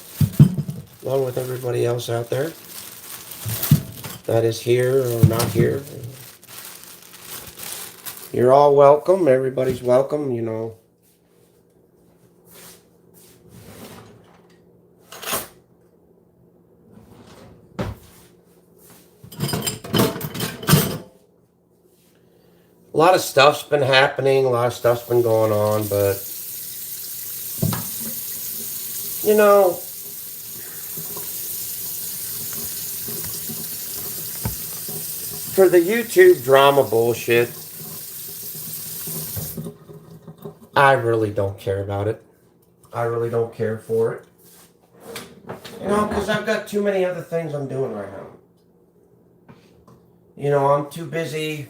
Along with everybody else out there that is here or not here. You're all welcome. Everybody's welcome, you know. A lot of stuff's been happening, a lot of stuff's been going on, but you know, for the YouTube drama bullshit, I really don't care about it. I really don't care for it. You know, because I've got too many other things I'm doing right now. You know, I'm too busy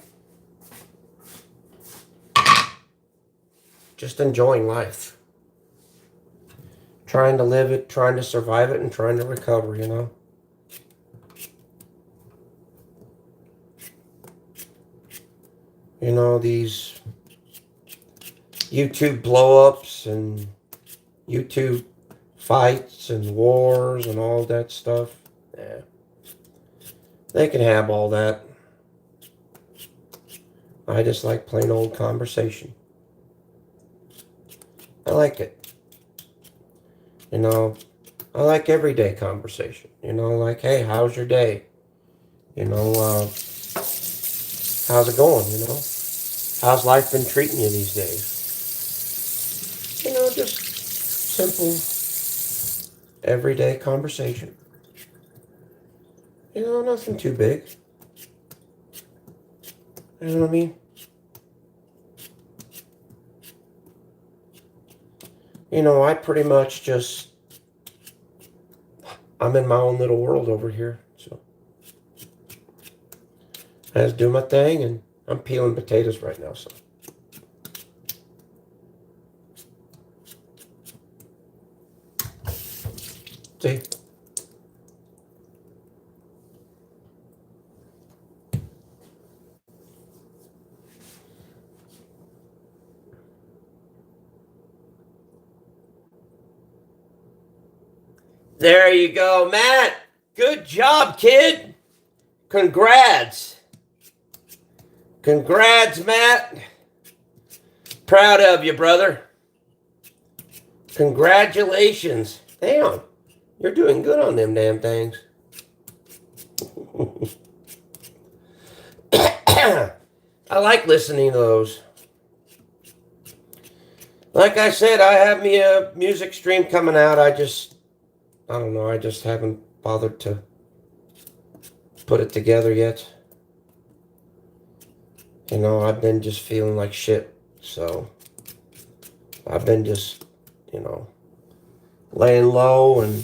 just enjoying life. Trying to live it, trying to survive it, and trying to recover, you know. You know, these YouTube blow-ups and YouTube fights and wars and all that stuff. Yeah. They can have all that. I just like plain old conversation. I like it. You know, I like everyday conversation. You know, like, hey, how's your day? You know, how's it going, you know? How's life been treating you these days? You know, just simple, everyday conversation. You know, nothing too big. You know what I mean? You know, I pretty much just, I'm in my own little world over here, so I just do my thing, and I'm peeling potatoes right now, so. See? There you go, Matt. Good job, kid. Congrats. Congrats, Matt. Proud of you, brother. Congratulations. Damn, you're doing good on them damn things. I like listening to those. Like I said, I have me a music stream coming out. I don't know, I just haven't bothered to put it together yet. You know, I've been just feeling like shit, so I've been just, you know, laying low and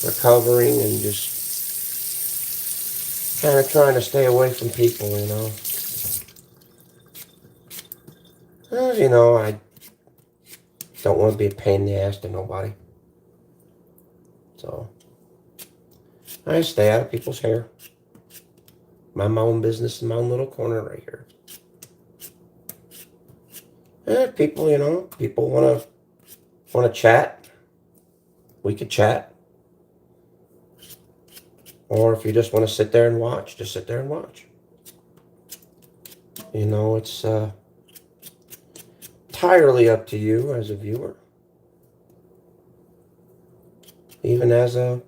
recovering and just kind of trying to stay away from people, you know. You know, I don't want to be a pain in the ass to nobody. So, I stay out of people's hair. Mind my own business in my own little corner right here. And people, you know, people want to chat. We could chat. Or if you just want to sit there and watch, just sit there and watch. You know, it's entirely up to you as a viewer, even as a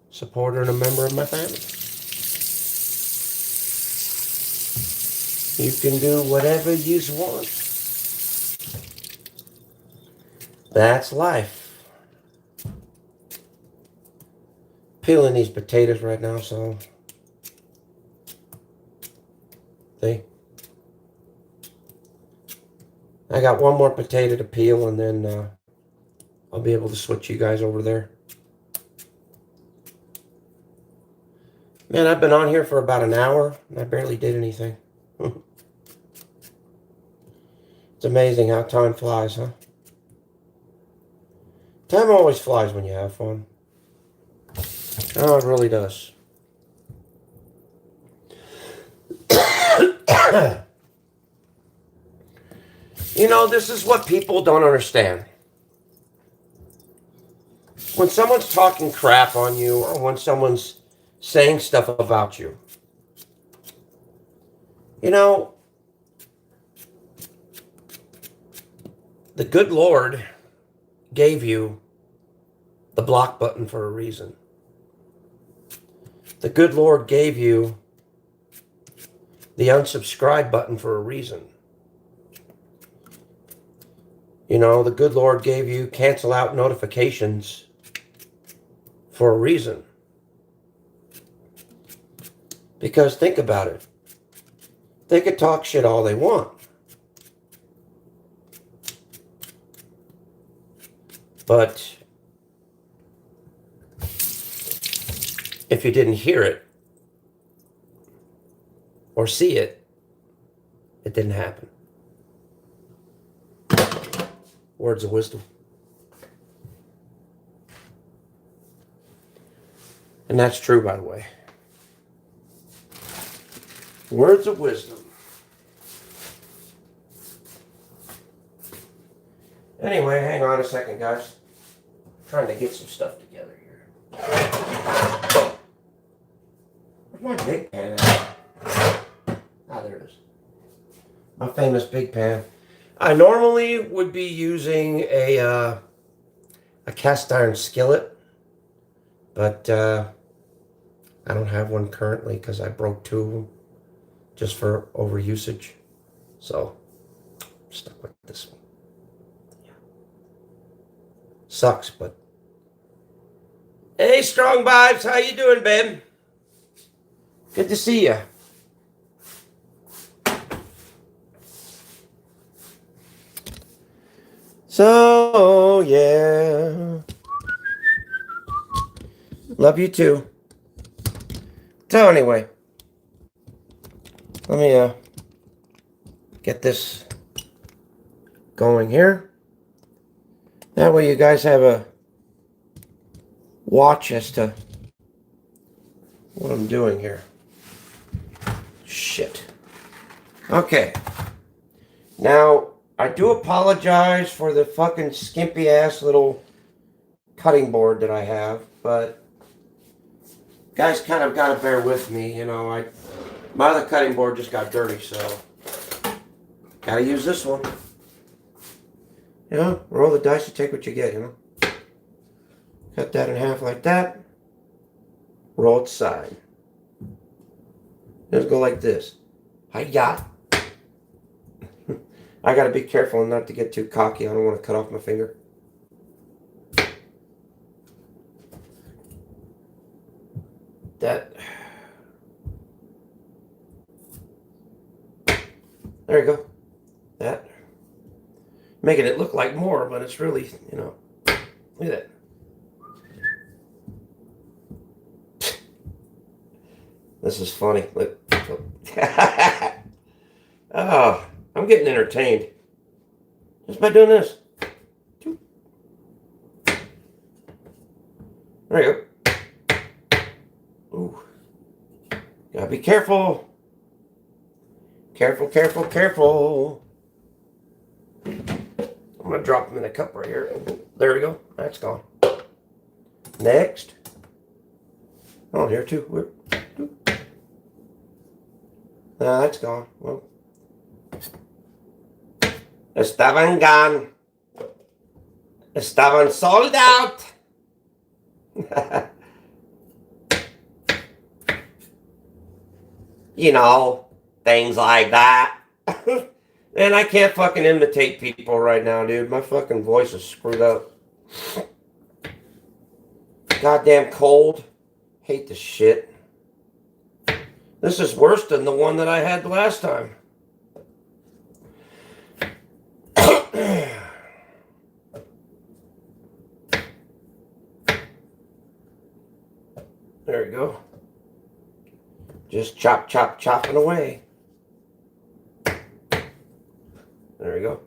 supporter and a member of my family. You can do whatever you want. That's life. Peeling these potatoes right now, so see. I got one more potato to peel, and then I'll be able to switch you guys over there. Man, I've been on here for about an hour, and I barely did anything. It's amazing how time flies, huh? Time always flies when you have fun. Oh, it really does. You know, this is what people don't understand. When someone's talking crap on you, or when someone's saying stuff about you, you know, the good Lord gave you the block button for a reason. The good Lord gave you the unsubscribe button for a reason. You know, the good Lord gave you cancel out notifications for a reason. Because think about it. They could talk shit all they want. But if you didn't hear it or see it, it didn't happen. Words of wisdom. And that's true, by the way. Words of wisdom. Anyway, hang on a second, guys. I'm trying to get some stuff together here. Where's my big pan at? Ah, there it is. My famous big pan. I normally would be using a cast iron skillet, but I don't have one currently because I broke two of them just for overusage. So I'm stuck with this one. Yeah. Sucks, but hey, Strong Vibes, how you doing, babe? Good to see you. So, yeah. Love you too. So, anyway. Let me get this going here. That way you guys have a watch as to what I'm doing here. Shit. Okay. Now, I do apologize for the fucking skimpy ass little cutting board that I have, but guys kind of gotta bear with me, you know. My other cutting board just got dirty, so gotta use this one. You know, roll the dice and take what you get, you know. Cut that in half like that. Roll it side. Just go like this. Hi-ya. I gotta be careful not to get too cocky. I don't want to cut off my finger. That. There you go. That. Making it look like more, but it's really, you know. Look at that. This is funny. Look. Oh, I'm getting entertained. Just by doing this. There you go. Ooh. Gotta be careful. Careful, careful, careful. I'm going to drop them in a cup right here. There we go. That's gone. Next. Oh, here too. That's gone. Well. Estaban gone. Estaban sold out. You know, things like that. Man, I can't fucking imitate people right now, dude. My fucking voice is screwed up. Goddamn cold. Hate this shit. This is worse than the one that I had last time. There you go. Just chop, chop, chopping away. There you go.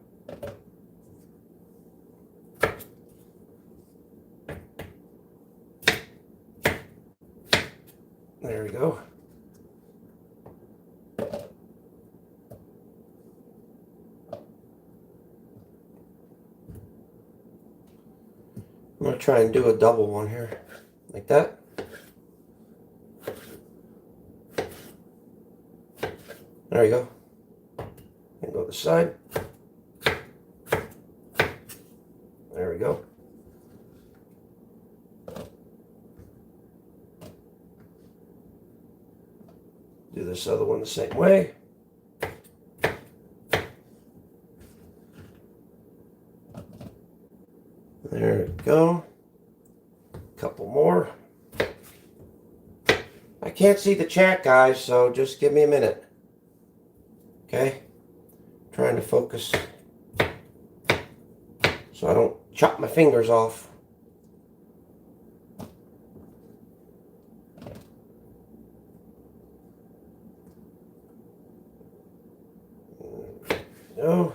There we go. I'm going to try and do a double one here. Like that. There you go. And go to the side. There we go. Do this other one the same way. There we go. Couple more. I can't see the chat, guys, so just give me a minute. Okay? Trying to focus so I don't chop my fingers off. No.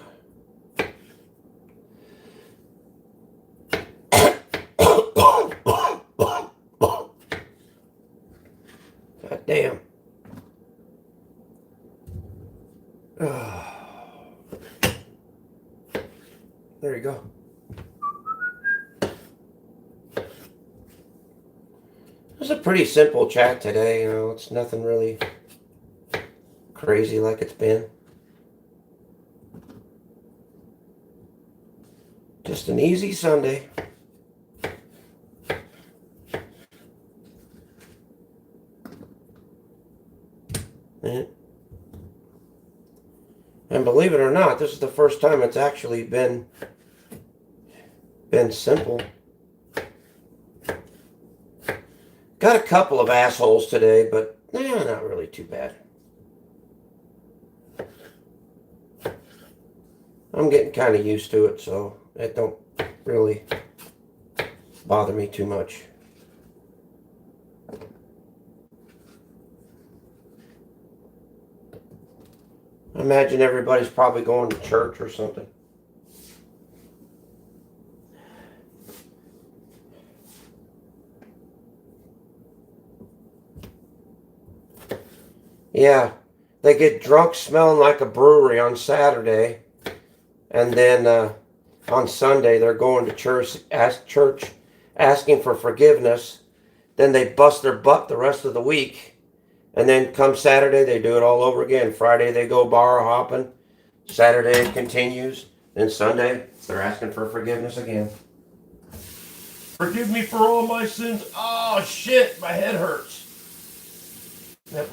God damn. There you go. It's a pretty simple chat today, you know, it's nothing really crazy like it's been. Just an easy Sunday. And believe it or not, this is the first time it's actually been simple. Got a couple of assholes today, but not really too bad. I'm getting kind of used to it, so it don't really bother me too much. I imagine everybody's probably going to church or something. Yeah, they get drunk smelling like a brewery on Saturday, and then on Sunday they're going to church asking for forgiveness. Then they bust their butt the rest of the week, and then come Saturday they do it all over again. Friday they go bar hopping, Saturday it continues, then Sunday they're asking for forgiveness again. Forgive me for all my sins. Oh shit, my head hurts. Yep.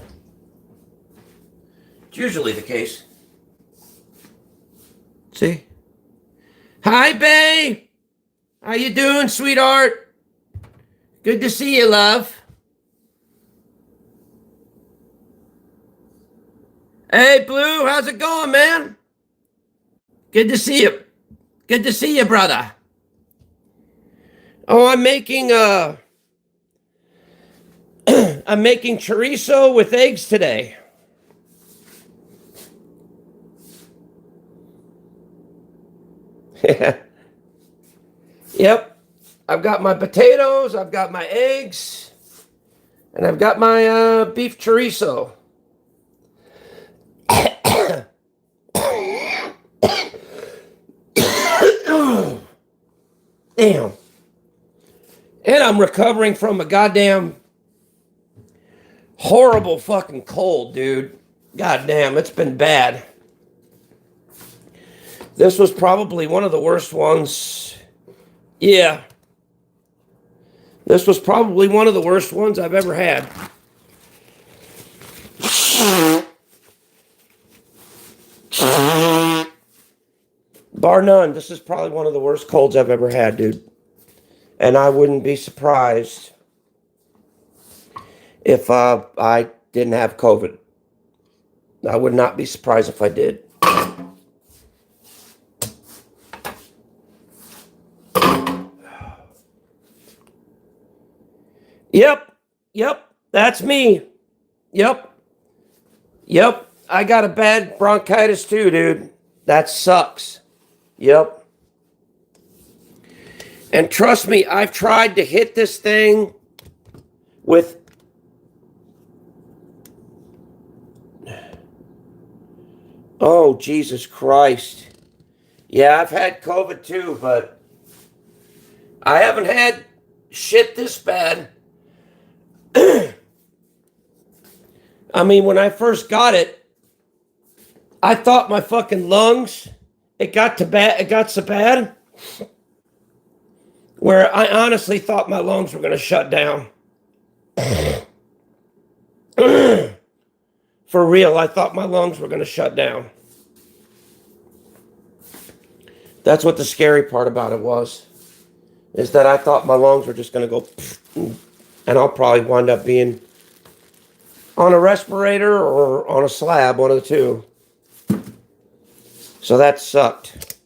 It's usually the case. See? Hi, Bay. How you doing, sweetheart? Good to see you, love. Hey, Blue, how's it going, man? Good to see you. Good to see you, brother. Oh, I'm making I'm making chorizo with eggs today. Yep. I've got my potatoes, I've got my eggs, and I've got my beef chorizo. Damn. And I'm recovering from a goddamn horrible fucking cold, dude. Goddamn, it's been bad. This was probably one of the worst ones. Yeah. This was probably one of the worst ones I've ever had. Bar none, this is probably one of the worst colds I've ever had, dude. And I wouldn't be surprised if I didn't have COVID. I would not be surprised if I did. Yep, that's me. Yep, I got a bad bronchitis too, dude. That sucks. Yep. And trust me, I've tried to hit this thing with... Oh, Jesus Christ. Yeah, I've had COVID too, but I haven't had shit this bad. I mean, when I first got it, I thought my fucking lungs, it got so bad where I honestly thought my lungs were going to shut down. For real, I thought my lungs were going to shut down. That's what the scary part about it was, is that I thought my lungs were just going to go, and I'll probably wind up being on a respirator or on a slab, one of the two. So that sucked.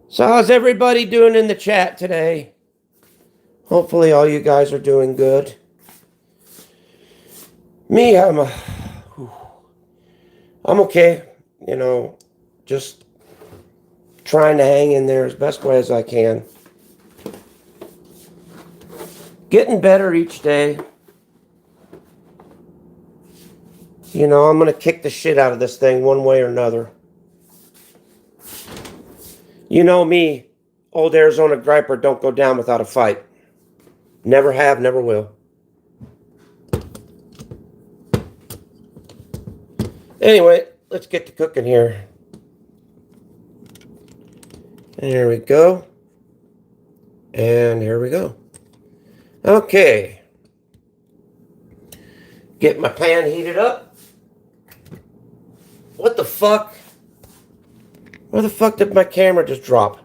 So how's everybody doing in the chat today? Hopefully all you guys are doing good. Me, I'm okay. You know, just trying to hang in there as best way as I can. Getting better each day. You know, I'm going to kick the shit out of this thing one way or another. You know me, old Arizona Griper, don't go down without a fight. Never have, never will. Anyway, let's get to cooking here. There we go. And here we go. Okay. Get my pan heated up. What the fuck? Where the fuck did my camera just drop?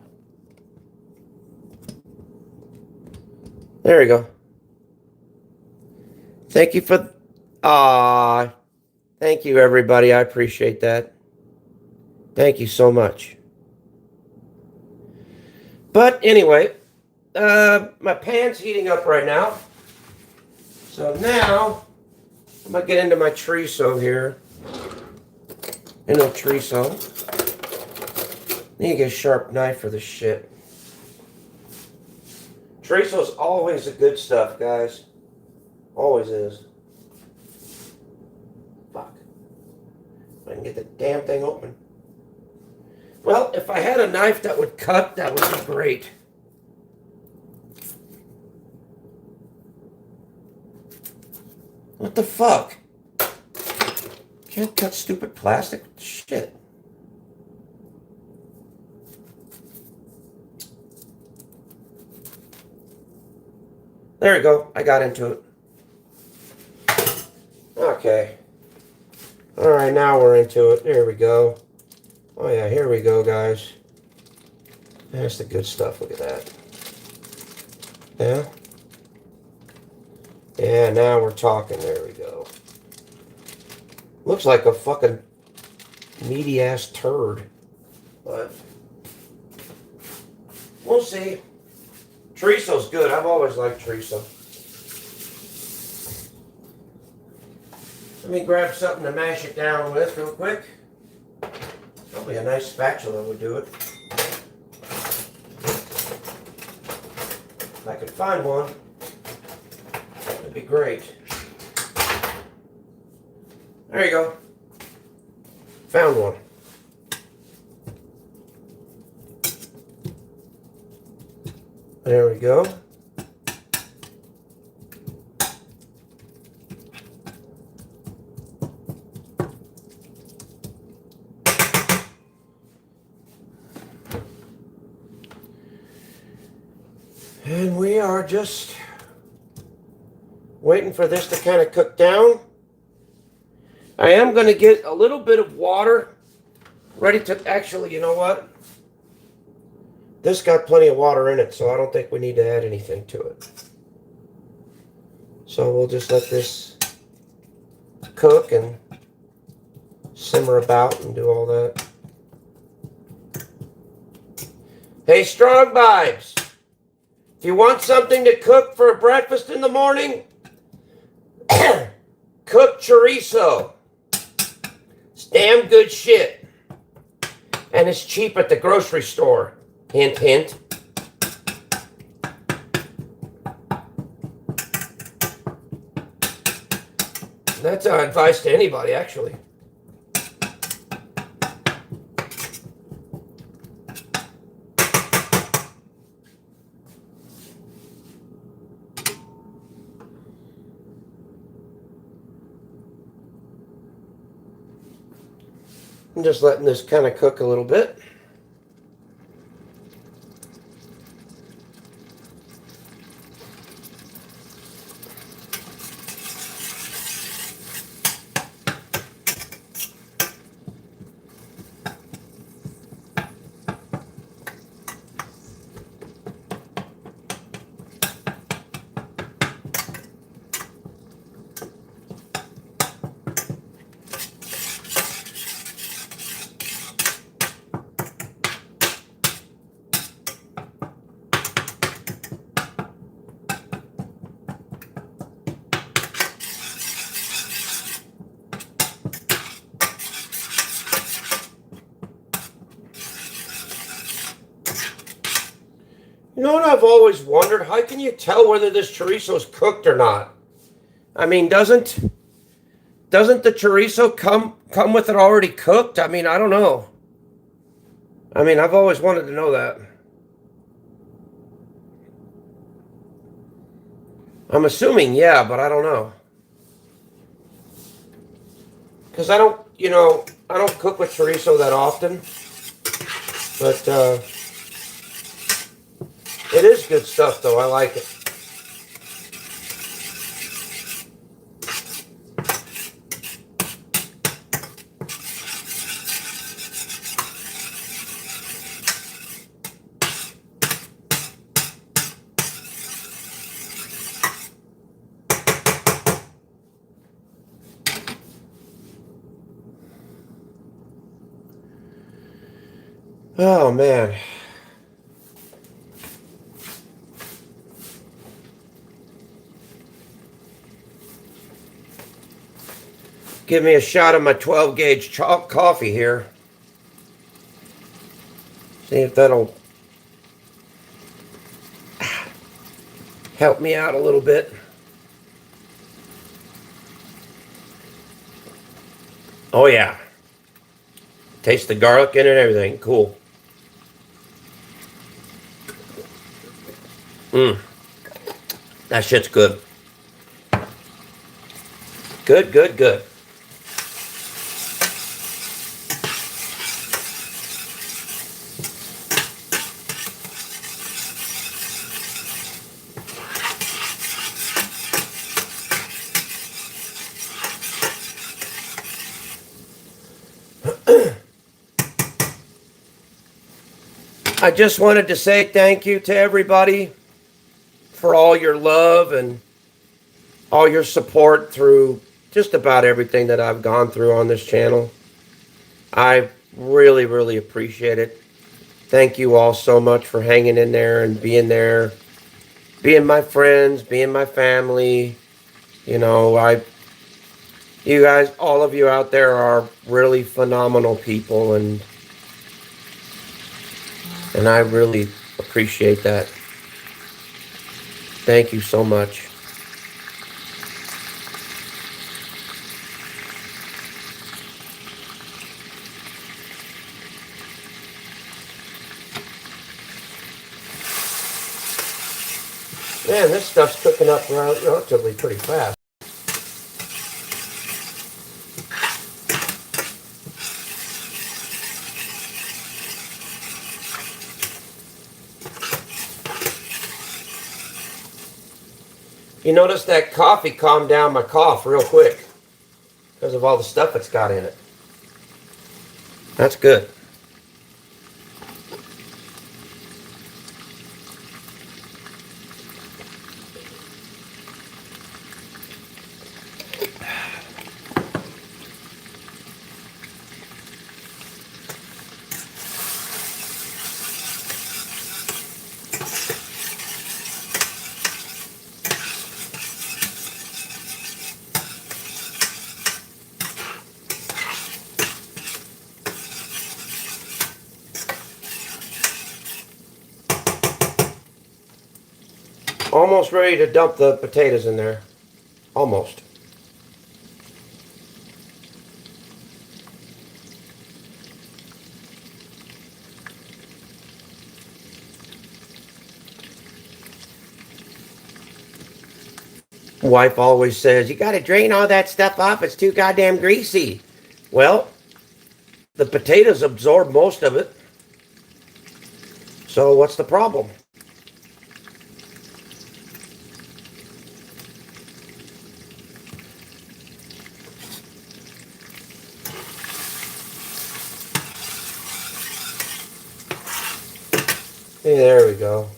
There we go. Thank you for... thank you, everybody. I appreciate that. Thank you so much. But anyway, my pan's heating up right now. So now, I'm going to get into my chorizo here. Into chorizo. Need to get a sharp knife for this shit. Chorizo's always the good stuff, guys. Always is. Fuck. I can get the damn thing open. Well, if I had a knife that would cut, that would be great. What the fuck? Can't cut stupid plastic? Shit. There we go. I got into it. Okay. Alright, now we're into it. There we go. Oh yeah, here we go, guys. That's the good stuff. Look at that. Yeah? Yeah, now we're talking. There we go. Looks like a fucking meaty-ass turd. But we'll see. Chorizo's good. I've always liked chorizo. Let me grab something to mash it down with real quick. Probably a nice spatula would do it. If I could find one, that'd be great. There you go. Found one. There we go. And we are just waiting for this to kind of cook down. I am going to get a little bit of water ready to, actually, you know what? This got plenty of water in it, so I don't think we need to add anything to it. So we'll just let this cook and simmer about and do all that. Hey, Strong Vibes, if you want something to cook for breakfast in the morning, cook chorizo. It's damn good shit. And it's cheap at the grocery store. Hint, hint. That's our advice to anybody, actually. I'm just letting this kind of cook a little bit. You know what I've always wondered? How can you tell whether this chorizo is cooked or not? I mean, doesn't the chorizo come with it already cooked? I mean, I don't know. I mean, I've always wanted to know that. I'm assuming, yeah, but I don't know. Because I don't cook with chorizo that often. But, it is good stuff, though. I like it. Oh, man. Give me a shot of my 12 gauge chalk coffee here. See if that'll help me out a little bit. Oh yeah. Taste the garlic in it and everything. Cool. That shit's good. Good, good, good. I just wanted to say thank you to everybody for all your love and all your support through just about everything that I've gone through on this channel. I really, really appreciate it. Thank you all so much for hanging in there and being there, being my friends, being my family. You know, you guys, all of you out there are really phenomenal people, and I really appreciate that. Thank you so much. Man, this stuff's cooking up relatively pretty fast. You notice that coffee calmed down my cough real quick because of all the stuff it's got in it. That's good. Almost ready to dump the potatoes in there. Almost. Wife always says, you got to drain all that stuff off. It's too goddamn greasy. Well, the potatoes absorb most of it. So what's the problem? Hey, there we go.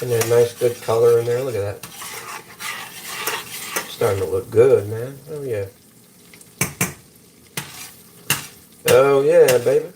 And a nice good color in there. Look at that. Starting to look good, man. Oh yeah. Oh yeah, baby.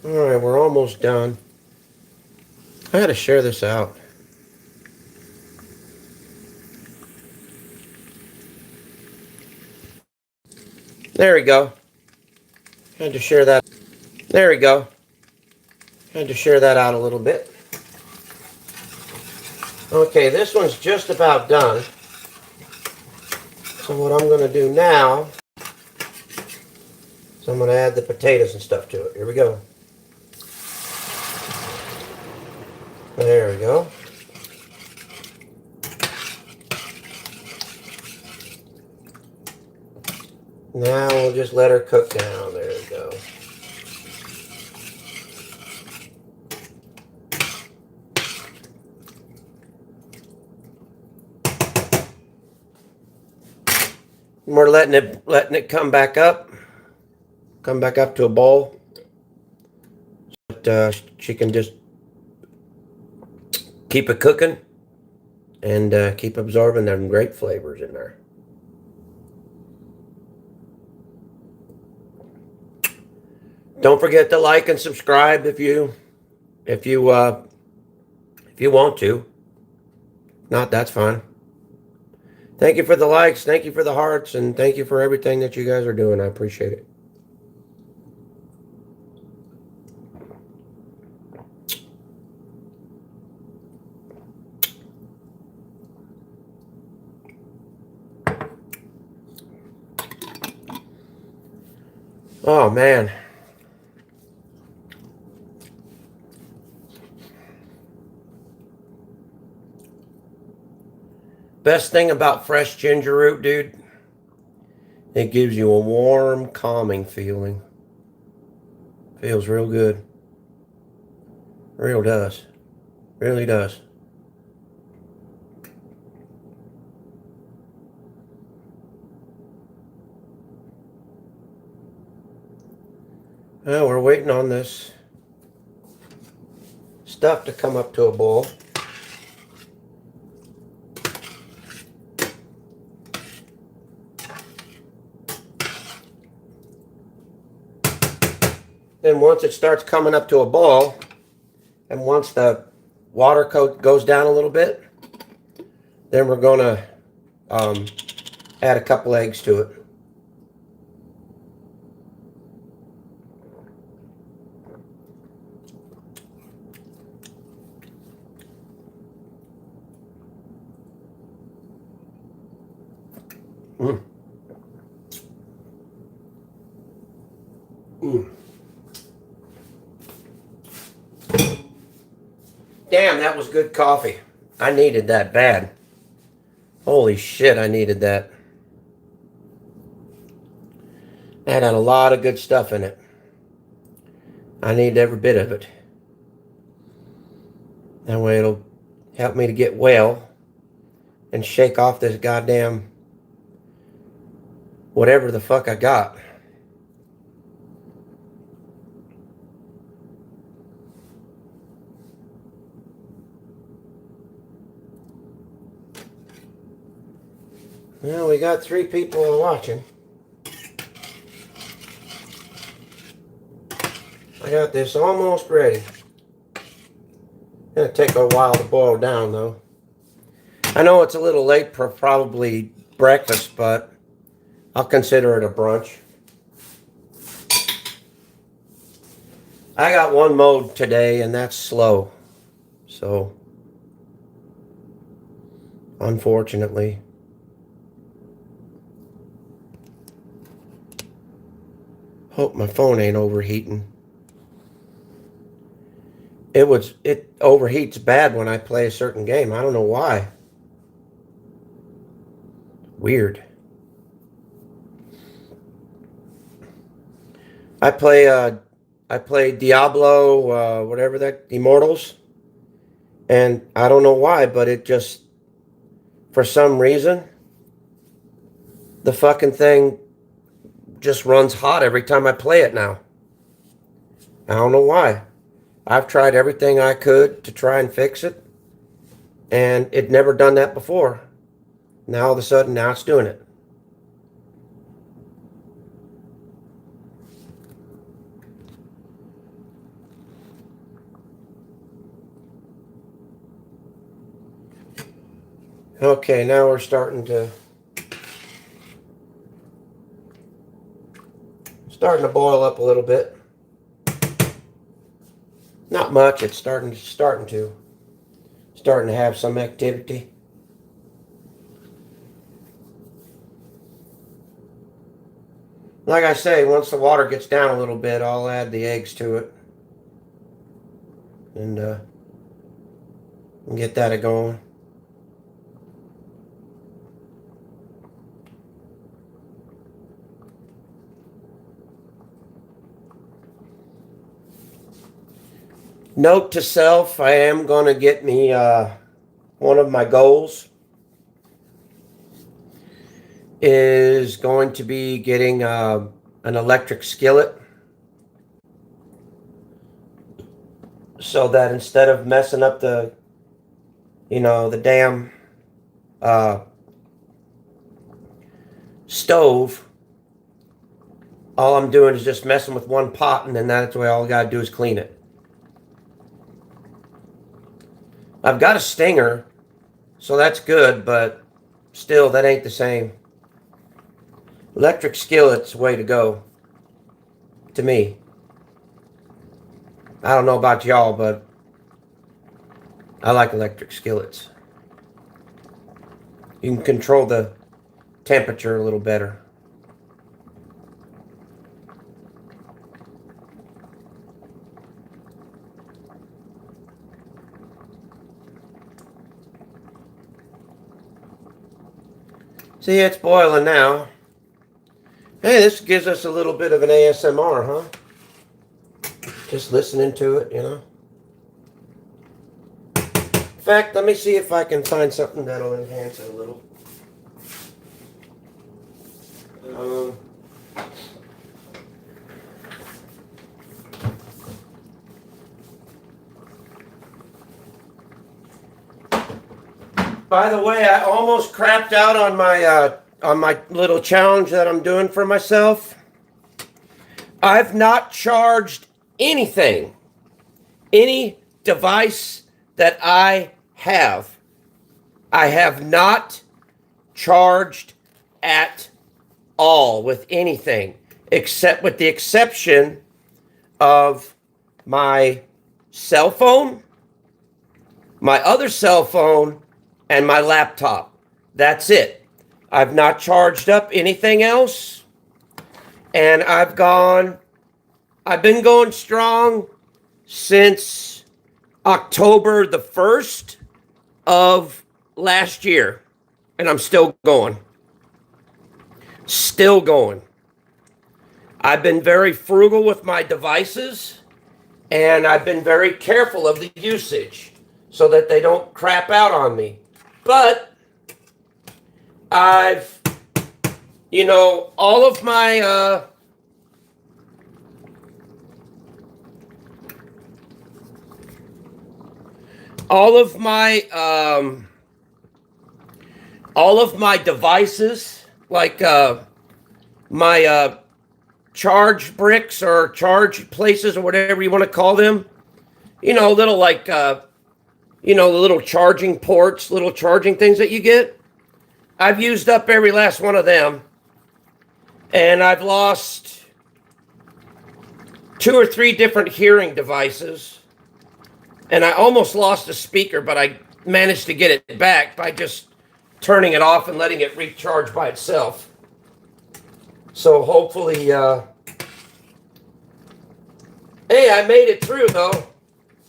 All right, we're almost done. I had to share this out. There we go. Had to share that. There we go. Had to share that out a little bit. Okay, this one's just about done. So what I'm going to do now is I'm going to add the potatoes and stuff to it. Here we go. There we go. Now we'll just let her cook down. There we go. And we're letting it come back up to a bowl. But she can just keep it cooking and keep absorbing them great flavors in there. Don't forget to like and subscribe if you want to. Not, that's fine. Thank you for the likes, thank you for the hearts, and thank you for everything that you guys are doing. I appreciate it. Oh, man. Best thing about fresh ginger root, dude, it gives you a warm, calming feeling. Feels real good. Real does. Really does. Well, we're waiting on this stuff to come up to a boil. then once it starts coming up to a boil, and once the water goes down a little bit, then we're going to add a couple eggs to it. Mm. Mm. Damn, that was good coffee. I needed that bad. Holy shit, I needed that. That had a lot of good stuff in it. I need every bit of it. That way it'll help me to get well and shake off this goddamn whatever the fuck I got. Well, we got 3 people watching. I got this almost ready. Gonna take a while to boil down though. I know it's a little late for probably breakfast, but I'll consider it a brunch. I got one mode today and that's slow. So, unfortunately. Hope my phone ain't overheating. It overheats bad when I play a certain game. I don't know why. Weird. I play Diablo, whatever that, Immortals. And I don't know why, but it just, for some reason, the fucking thing just runs hot every time I play it now. I don't know why. I've tried everything I could to try and fix it, and it never done that before. Now all of a sudden, now it's doing it. Okay, now we're starting to boil up a little bit. Not much. It's starting to have some activity. Like I say, once the water gets down a little bit, I'll add the eggs to it and get that going. Note to self, I am going to get me one of my goals is going to be getting an electric skillet so that instead of messing up the damn stove, all I'm doing is just messing with one pot, and then that's the way all I got to do is clean it. I've got a Stinger, so that's good, but still, that ain't the same. Electric skillet's the way to go, to me. I don't know about y'all, but I like electric skillets. You can control the temperature a little better. See, it's boiling now. Hey, this gives us a little bit of an ASMR, huh? Just listening to it, you know. In fact, let me see if I can find something that'll enhance it a little. By the way, I almost crapped out on my little challenge that I'm doing for myself. I've not charged anything, any device that I have not charged at all with anything, except with the exception of my cell phone, my other cell phone, and my laptop. That's it. I've not charged up anything else. And I've been going strong since October the 1st of last year. And I'm still going. Still going. I've been very frugal with my devices, and I've been very careful of the usage so that they don't crap out on me. But I've, all of my devices, like my charge bricks or charge places or whatever you want to call them, little the little charging ports, little charging things that you get. I've used up every last one of them, and I've lost 2 or 3 different hearing devices, and I almost lost a speaker, but I managed to get it back by just turning it off and letting it recharge by itself. So hopefully, hey, I made it through though.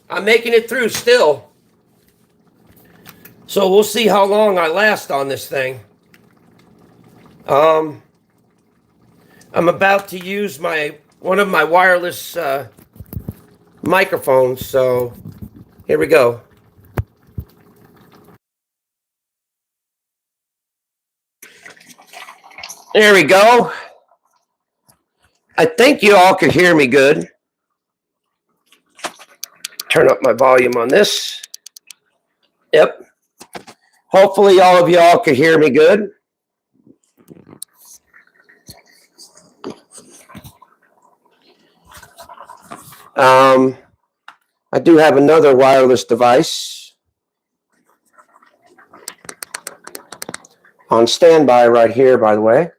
I'm making it through still. So we'll see how long I last on this thing. I'm about to use one of my wireless microphones, so here we go. There we go. I think you all can hear me good. Turn up my volume on this. Yep. Hopefully all of y'all can hear me good. I do have another wireless device on standby right here, by the way.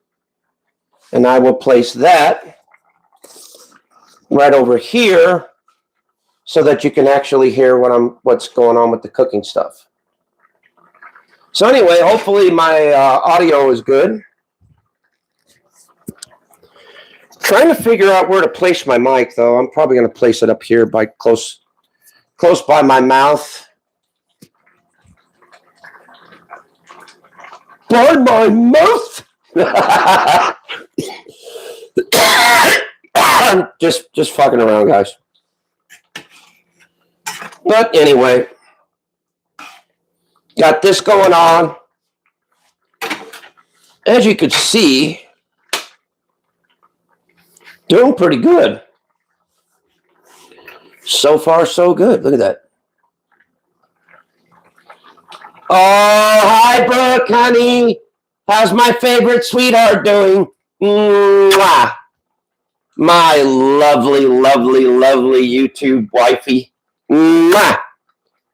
And I will place that right over here so that you can actually hear what's going on with the cooking stuff. So anyway, hopefully my audio is good. Trying to figure out where to place my mic, though. I'm probably going to place it up here by close by my mouth. By my mouth? just fucking around, guys. But anyway, got this going on. As you could see, doing pretty good. So far, so good. Look at that. Oh, hi, Brooke, honey. How's my favorite sweetheart doing? Mwah. My lovely, lovely, lovely YouTube wifey. Mwah.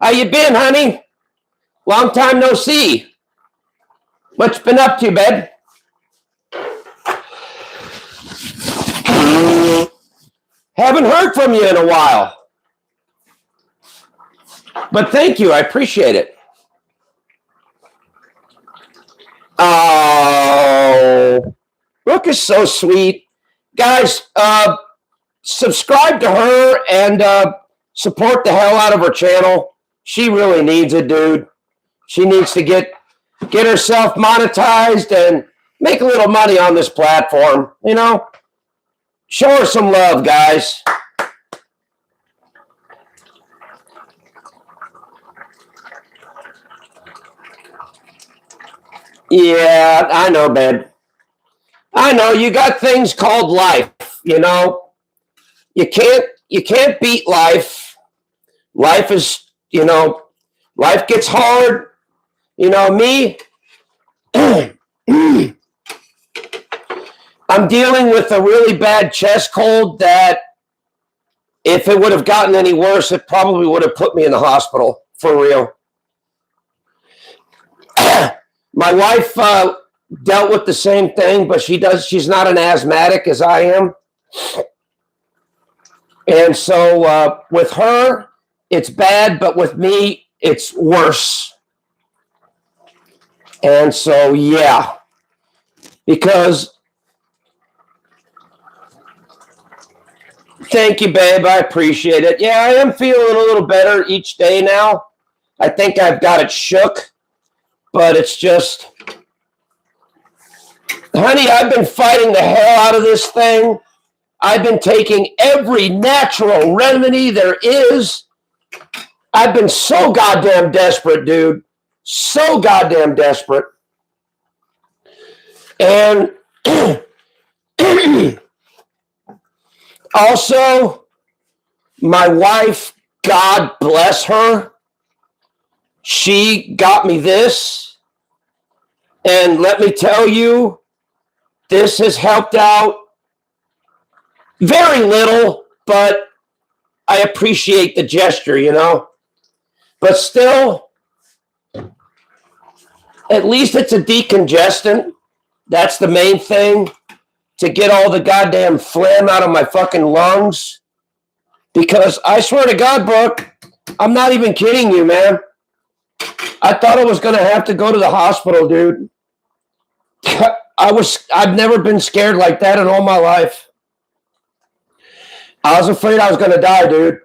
How you been, honey? Long time no see. What you been up to, babe? Haven't heard from you in a while. But thank you. I appreciate it. Oh, Brooke is so sweet. Guys, subscribe to her and support the hell out of her channel. She really needs it, dude. She needs to get herself monetized and make a little money on this platform, Show her some love, guys. Yeah, I know, babe. I know you got things called life, You can't beat life. Life is, life gets hard. Me, I'm dealing with a really bad chest cold that if it would have gotten any worse, it probably would have put me in the hospital, for real. My wife dealt with the same thing, but she's not an asthmatic as I am. And so with her, it's bad, but with me, it's worse. And so, yeah, because thank you, babe. I appreciate it. Yeah, I am feeling a little better each day now. I think I've got it shook, but it's just, honey, I've been fighting the hell out of this thing. I've been taking every natural remedy there is. I've been so goddamn desperate, dude. So goddamn desperate. And also, my wife, God bless her, she got me this. And let me tell you, this has helped out very little, but I appreciate the gesture, you know. But still, at least it's a decongestant. That's the main thing, to get all the goddamn phlegm out of my fucking lungs. Because I swear to God, Brooke, I'm not even kidding you, man. I thought I was going to have to go to the hospital, dude. I've never been scared like that in all my life. I was afraid I was going to die, dude.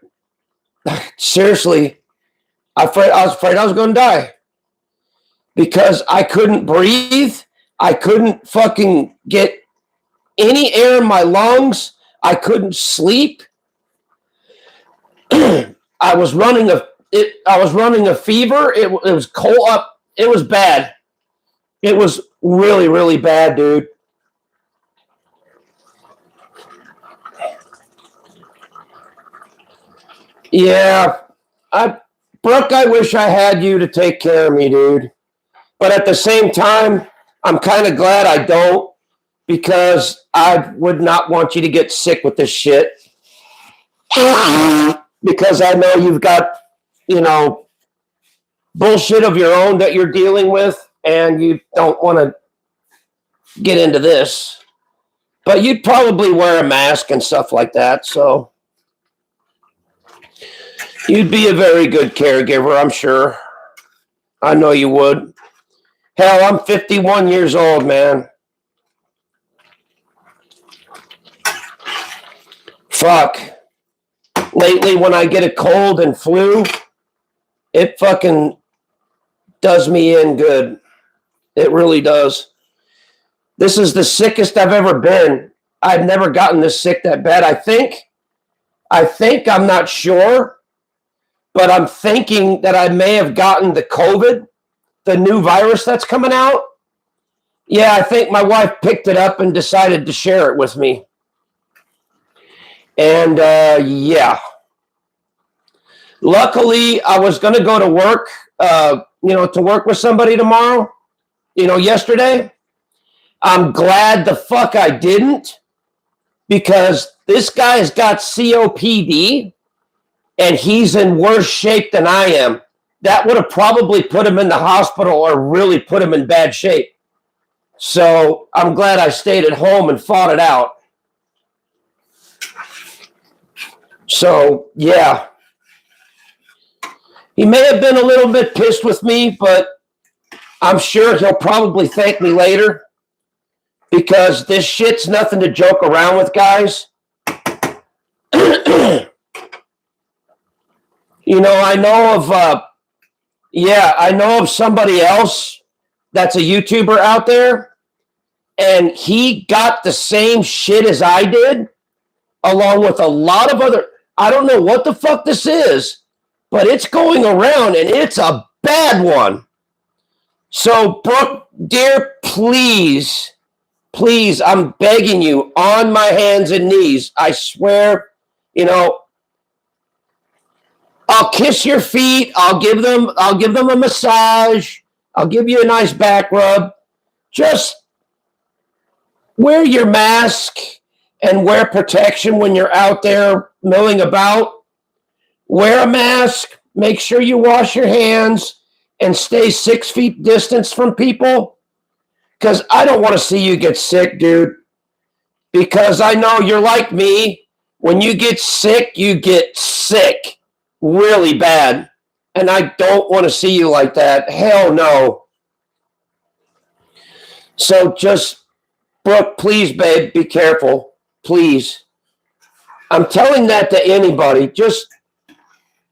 Seriously. I was afraid I was going to die. Because I couldn't breathe. I couldn't fucking get any air in my lungs. I couldn't sleep. I was running a fever. It was cold up. It was bad. It was really, really bad, dude. Yeah. Brooke, I wish I had you to take care of me, dude. But at the same time, I'm kind of glad I don't, because I would not want you to get sick with this shit. Because I know you've got, you know, bullshit of your own that you're dealing with, and you don't want to get into this. But you'd probably wear a mask and stuff like that, so you'd be a very good caregiver, I'm sure. I know you would. Hell, I'm 51 years old, man. Fuck. Lately, when I get a cold and flu, it fucking does me in good. It really does. This is the sickest I've ever been. I've never gotten this sick that bad. I think, I'm not sure, but I'm thinking that I may have gotten the COVID, the new virus that's coming out. Yeah, I think my wife picked it up and decided to share it with me. And yeah. Luckily, I was going to go to work, to work with somebody tomorrow, yesterday. I'm glad the fuck I didn't, because this guy's got COPD and he's in worse shape than I am. That would have probably put him in the hospital or really put him in bad shape. So I'm glad I stayed at home and fought it out. So, yeah. He may have been a little bit pissed with me, but I'm sure he'll probably thank me later, because this shit's nothing to joke around with, guys. I know of somebody else that's a YouTuber out there, and he got the same shit as I did, along with a lot of other, I don't know what the fuck this is, but it's going around, and it's a bad one. So, Brooke, dear, please, I'm begging you, on my hands and knees, I swear, I'll kiss your feet. I'll give them a massage. I'll give you a nice back rub. Just wear your mask and wear protection when you're out there milling about, wear a mask, make sure you wash your hands, and stay 6 feet distance from people. Because I don't want to see you get sick, dude. Because I know you're like me. When you get sick really bad. And I don't want to see you like that. Hell no. So just, Brooke, please, babe, be careful. Please. I'm telling that to anybody. Just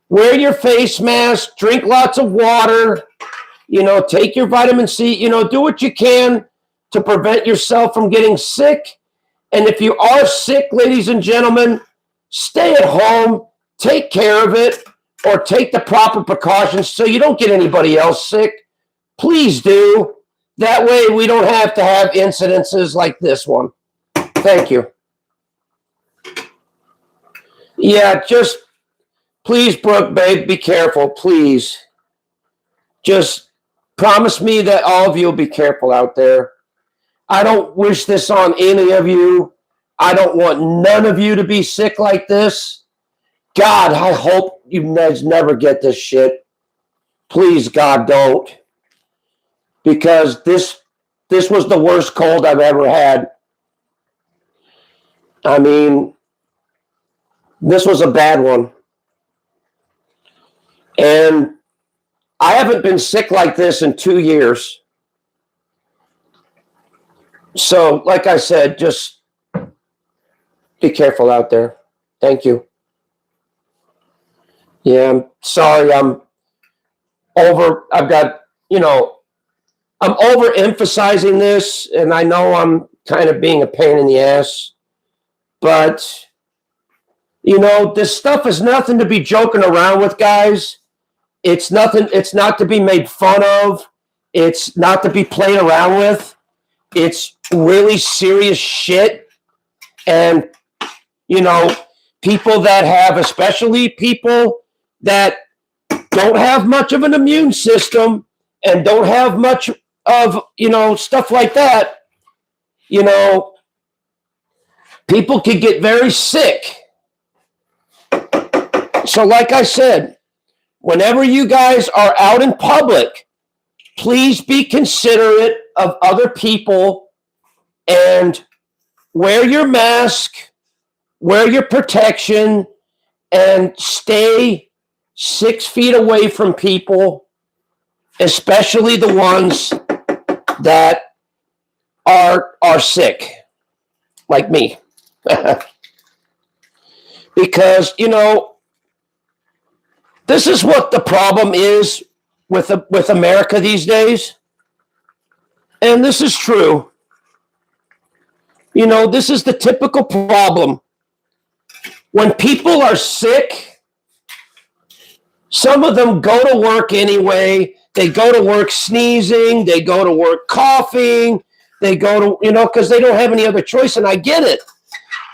wear your face mask, drink lots of water, take your vitamin C, do what you can to prevent yourself from getting sick. And if you are sick, ladies and gentlemen, stay at home, take care of it, or take the proper precautions so you don't get anybody else sick. Please do. That way we don't have to have incidences like this one. Thank you. Yeah, just please, Brooke, babe, be careful, please. Just promise me that all of you will be careful out there. I don't wish this on any of you. I don't want none of you to be sick like this. God, I hope you guys never get this shit. Please, God, don't. Because this was the worst cold I've ever had. I mean, this was a bad one. And I haven't been sick like this in 2 years. So, like I said, just be careful out there. Thank you. Yeah, I'm sorry. I'm overemphasizing this, and I know I'm kind of being a pain in the ass. But, this stuff is nothing to be joking around with, guys. It's nothing. It's not to be made fun of. It's not to be played around with. It's really serious shit. And, people that have, especially people that don't have much of an immune system and don't have much of, stuff like that, people could get very sick. So like I said, whenever you guys are out in public, please be considerate of other people and wear your mask, wear your protection, and stay 6 feet away from people, especially the ones that are sick, like me. Because, this is what the problem is with America these days. And this is true. This is the typical problem. When people are sick, some of them go to work anyway. They go to work sneezing. They go to work coughing. They go to, because they don't have any other choice. And I get it.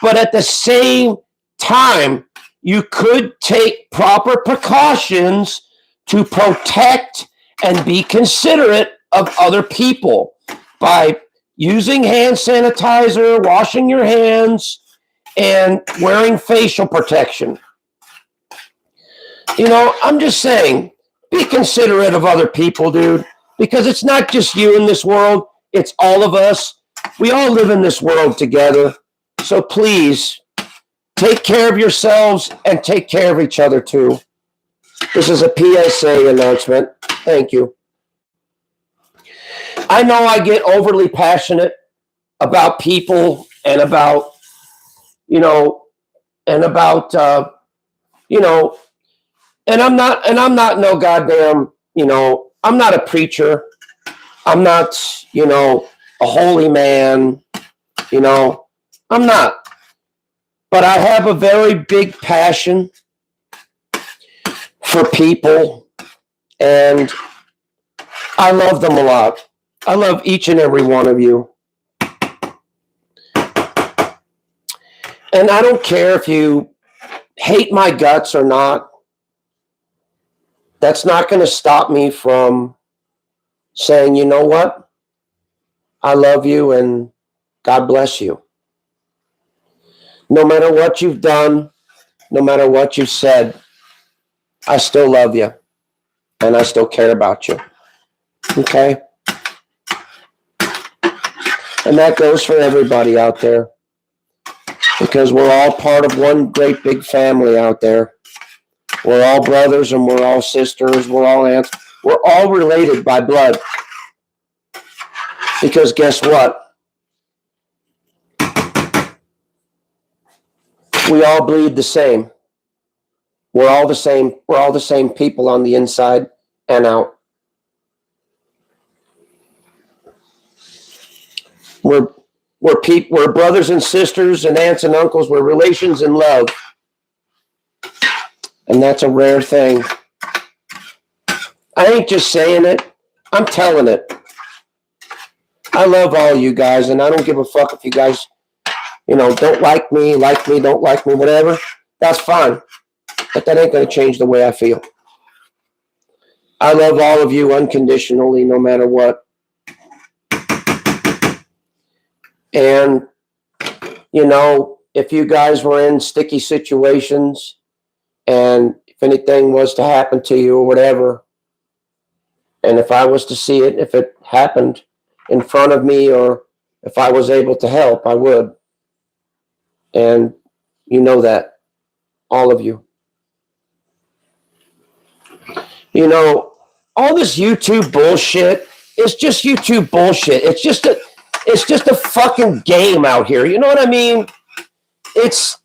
But at the same time, you could take proper precautions to protect and be considerate of other people by using hand sanitizer, washing your hands, and wearing facial protection. I'm just saying, be considerate of other people, dude, because it's not just you in this world. It's all of us. We all live in this world together. So please, take care of yourselves and take care of each other, too. This is a PSA announcement. Thank you. I know I get overly passionate about people and about, and I'm not no goddamn, I'm not a preacher. I'm not, a holy man, I'm not. But I have a very big passion for people, and I love them a lot. I love each and every one of you. And I don't care if you hate my guts or not. That's not going to stop me from saying, you know what? I love you and God bless you. No matter what you've done, no matter what you said, I still love you and I still care about you. Okay? And that goes for everybody out there, because we're all part of one great big family out there. We're all brothers and we're all sisters. We're all aunts. We're all related by blood. Because guess what? We all bleed the same. We're all the same. We're all the same people on the inside and out. We're brothers and sisters and aunts and uncles. We're relations in love. And that's a rare thing. I ain't just saying it. I'm telling it. I love all you guys, and I don't give a fuck if you guys, don't like me, don't like me, whatever. That's fine. But that ain't going to change the way I feel. I love all of you unconditionally, no matter what. And, if you guys were in sticky situations and if anything was to happen to you or whatever, and if I was to see it, if it happened in front of me or if I was able to help, I would. And you know that, all of you. All this YouTube bullshit is just YouTube bullshit. It's just a fucking game out here. You know what I mean? It's,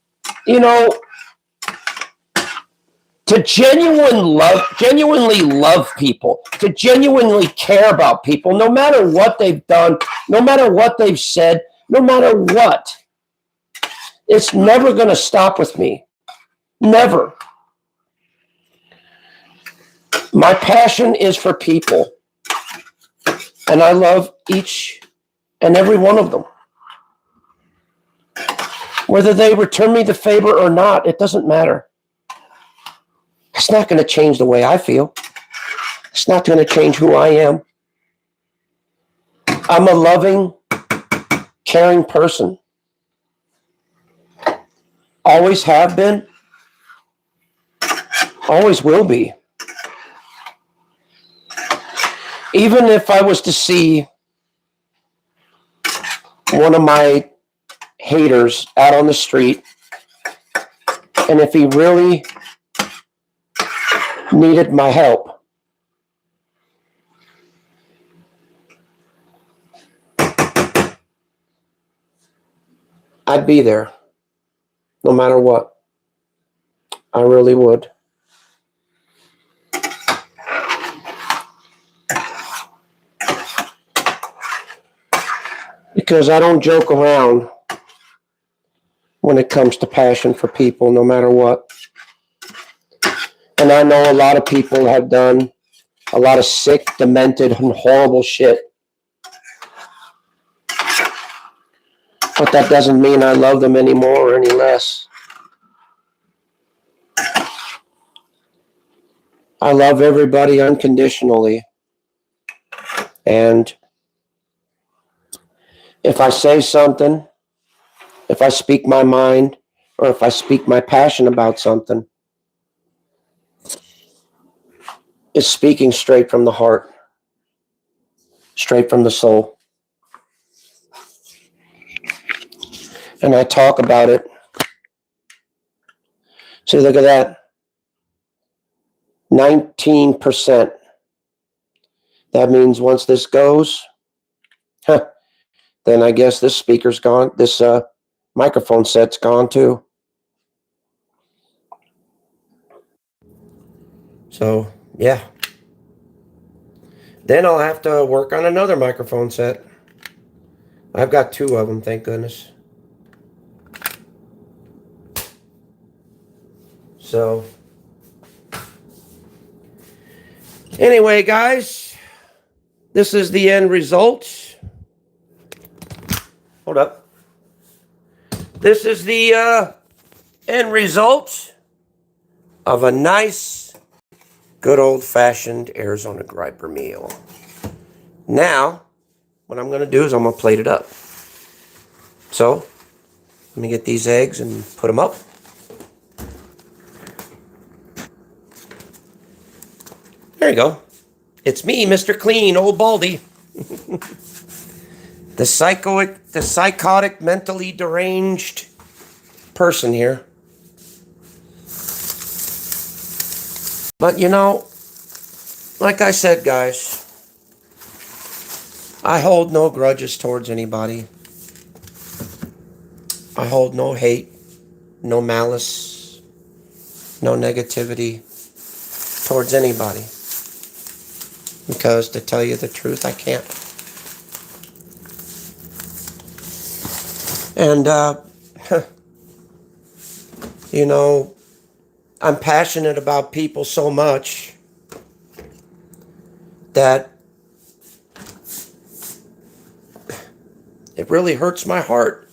to genuinely love people, to genuinely care about people, no matter what they've done, no matter what they've said, no matter what, it's never going to stop with me. Never. My passion is for people, and I love each and every one of them. Whether they return me the favor or not, it doesn't matter. It's not going to change the way I feel. It's not going to change who I am. I'm a loving, caring person. Always have been. Always will be. Even if I was to see one of my haters out on the street, and if he really needed my help, I'd be there, no matter what. I really would. Because I don't joke around when it comes to passion for people, no matter what. And I know a lot of people have done a lot of sick, demented, and horrible shit. But that doesn't mean I love them any more or any less. I love everybody unconditionally. And if I say something, if I speak my mind, or if I speak my passion about something, it's speaking straight from the heart, straight from the soul. And I talk about it. See, look at that. 19%. That means once this goes, then I guess this speaker's gone. This microphone set's gone too. So, yeah. Then I'll have to work on another microphone set. I've got 2 of them, thank goodness. So, anyway, guys, this is the end result. Hold up. This is the end result of a nice, good old-fashioned Arizona Griper meal. Now, what I'm going to do is I'm going to plate it up. So, let me get these eggs and put them up. There you go. It's me, Mr. Clean, old Baldy. The psychotic, mentally deranged person here. But you know, like I said, guys, I hold no grudges towards anybody. I hold no hate, no malice, no negativity towards anybody. Because to tell you the truth, I can't. And, you know, I'm passionate about people so much that it really hurts my heart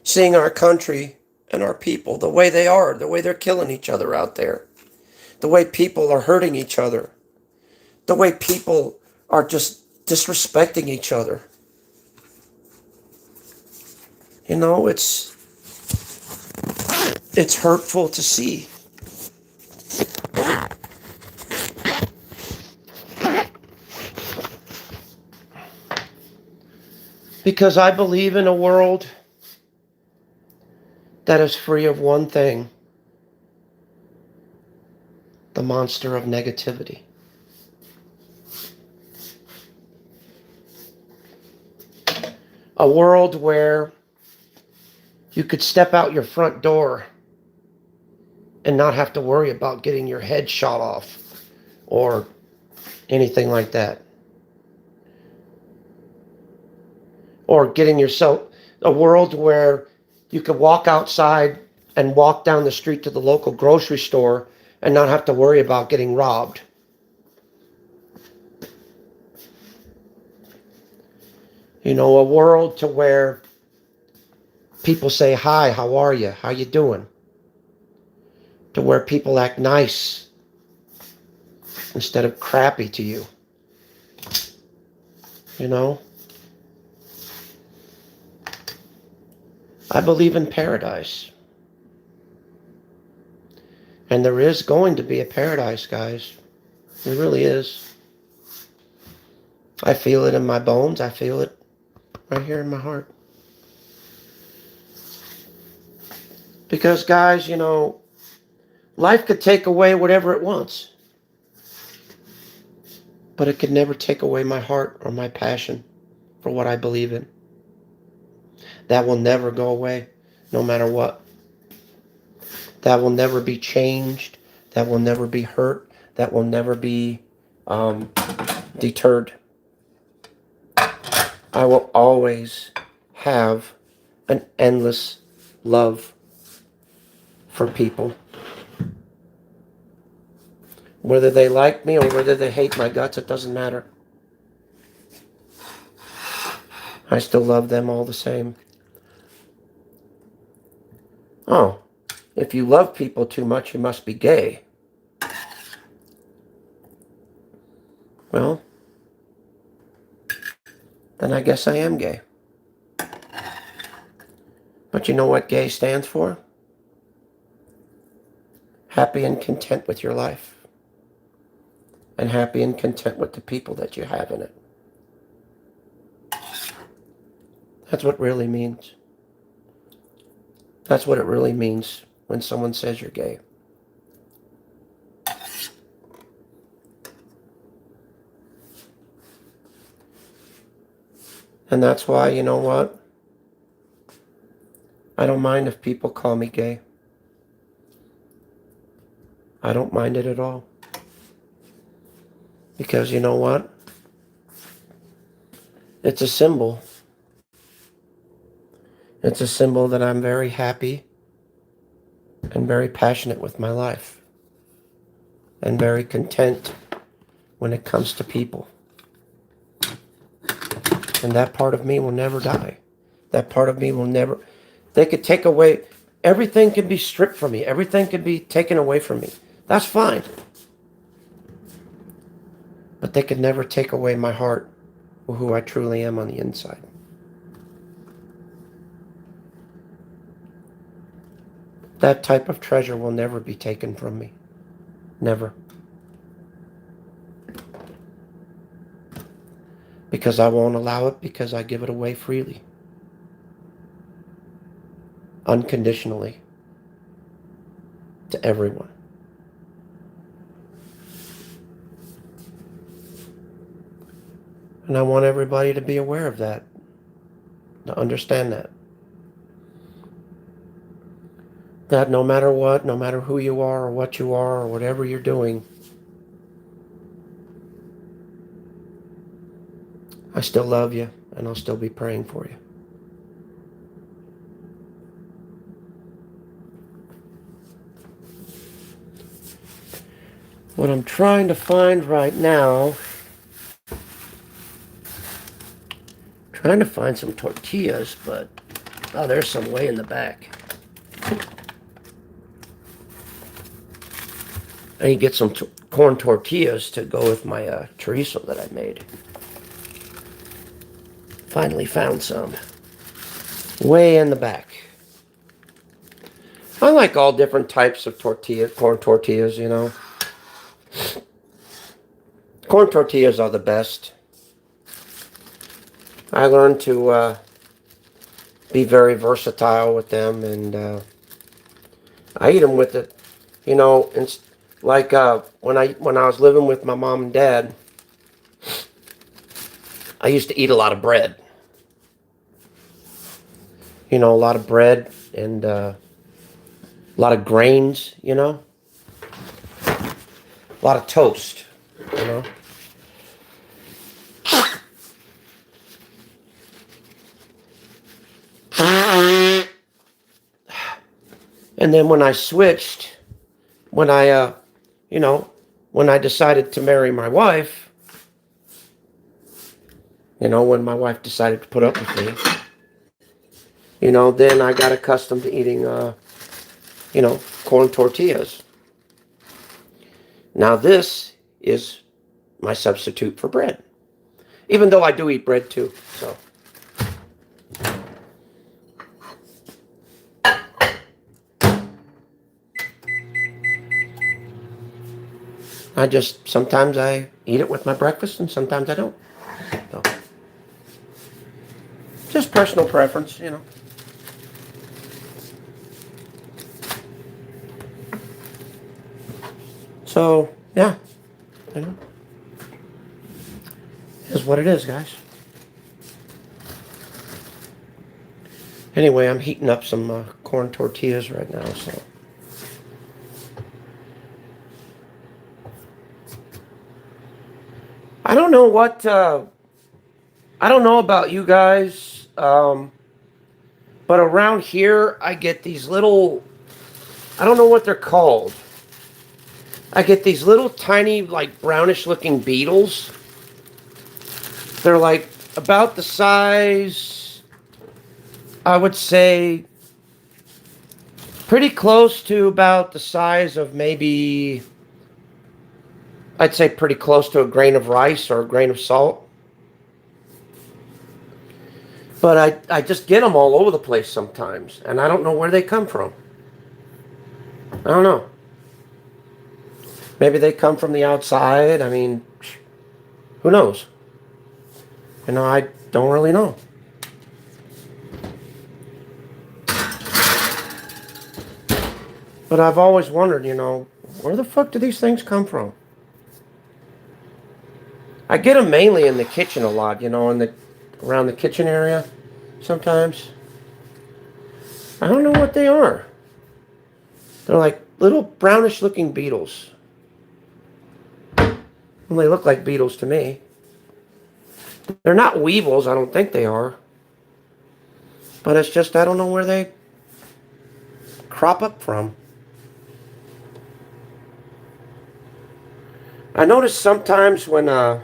seeing our country and our people the way they are, the way they're killing each other out there, the way people are hurting each other, the way people are just disrespecting each other. You know, it's hurtful to see. Because I believe in a world that is free of one thing: the monster of negativity. A world where you could step out your front door and not have to worry about getting your head shot off or anything like that. Or getting yourself, a world where you could walk outside and walk down the street to the local grocery store and not have to worry about getting robbed. You know, a world to where people say, hi, how are you? How you doing? To where people act nice instead of crappy to you. You know? I believe in paradise. And there is going to be a paradise, guys. There really is. I feel it in my bones. I feel it right here in my heart. Because, guys, you know, life could take away whatever it wants. But it could never take away my heart or my passion for what I believe in. That will never go away, no matter what. That will never be changed. That will never be hurt. That will never be deterred. I will always have an endless love for people. Whether they like me or whether they hate my guts, it doesn't matter. I still love them all the same. Oh, if you love people too much, you must be gay. Well, then I guess I am gay. But you know what gay stands for? Happy and content with your life. And happy and content with the people that you have in it. That's what it really means. That's what it really means when someone says you're gay. And that's why, you know what? I don't mind if people call me gay. I don't mind it at all. Because you know what? It's a symbol. It's a symbol that I'm very happy and very passionate with my life. And very content when it comes to people. And that part of me will never die. That part of me will never... They could take away... Everything can be stripped from me. Everything can be taken away from me. That's fine. But they could never take away my heart or who I truly am on the inside. That type of treasure will never be taken from me. Never. Because I won't allow it, because I give it away freely. Unconditionally. To everyone. And I want everybody to be aware of that. To understand that. That no matter what, no matter who you are or what you are or whatever you're doing, I still love you and I'll still be praying for you. What I'm trying to find right now, trying to find some tortillas, but oh, there's some way in the back. I need to get some corn tortillas to go with my chorizo that I made. Finally found some. Way in the back. I like all different types of tortillas, corn tortillas, you know. Corn tortillas are the best. I learned to be very versatile with them, and I eat them with it. You know, like when I was living with my mom and dad, I used to eat a lot of bread. You know, a lot of bread and a lot of grains, you know. A lot of toast, you know. And then when I switched, when I decided to marry my wife, you know, when my wife decided to put up with me, you know, then I got accustomed to eating, you know, corn tortillas. Now this is my substitute for bread. Even though I do eat bread too, so. Sometimes I eat it with my breakfast and sometimes I don't. So. Just personal preference, you know. So, yeah, you know, is what it is, guys. Anyway, I'm heating up some corn tortillas right now, so. I don't know what, I don't know about you guys, but around here I get these little, I don't know what they're called. I get these little tiny, like brownish looking beetles. They're like about the size, I would say, pretty close to about the size of maybe, I'd say pretty close to a grain of rice or a grain of salt. But I just get them all over the place sometimes, and I don't know where they come from. I don't know. Maybe they come from the outside. I mean, who knows? You know, I don't really know. But I've always wondered, you know, where the fuck do these things come from? I get them mainly in the kitchen a lot, you know, around the kitchen area sometimes. I don't know what they are. They're like little brownish looking beetles. Well, they look like beetles to me. They're not weevils, I don't think they are. But it's just, I don't know where they crop up from. I notice sometimes when I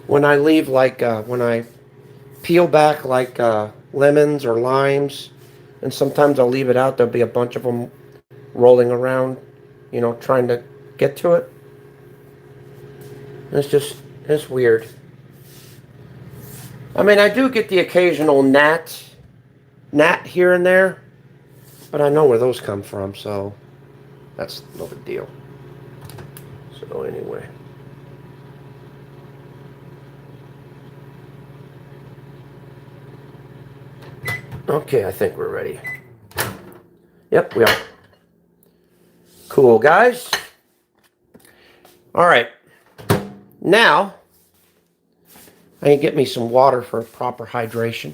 leave, like, when I peel back, like, lemons or limes, and sometimes I'll leave it out, there'll be a bunch of them rolling around, you know, trying to get to it. It's weird. I mean, I do get the occasional gnat here and there, but I know where those come from, so That's no big deal. So anyway. Okay, I think we're ready. Yep, we are. Cool, guys. All right. Now, I can get me some water for proper hydration.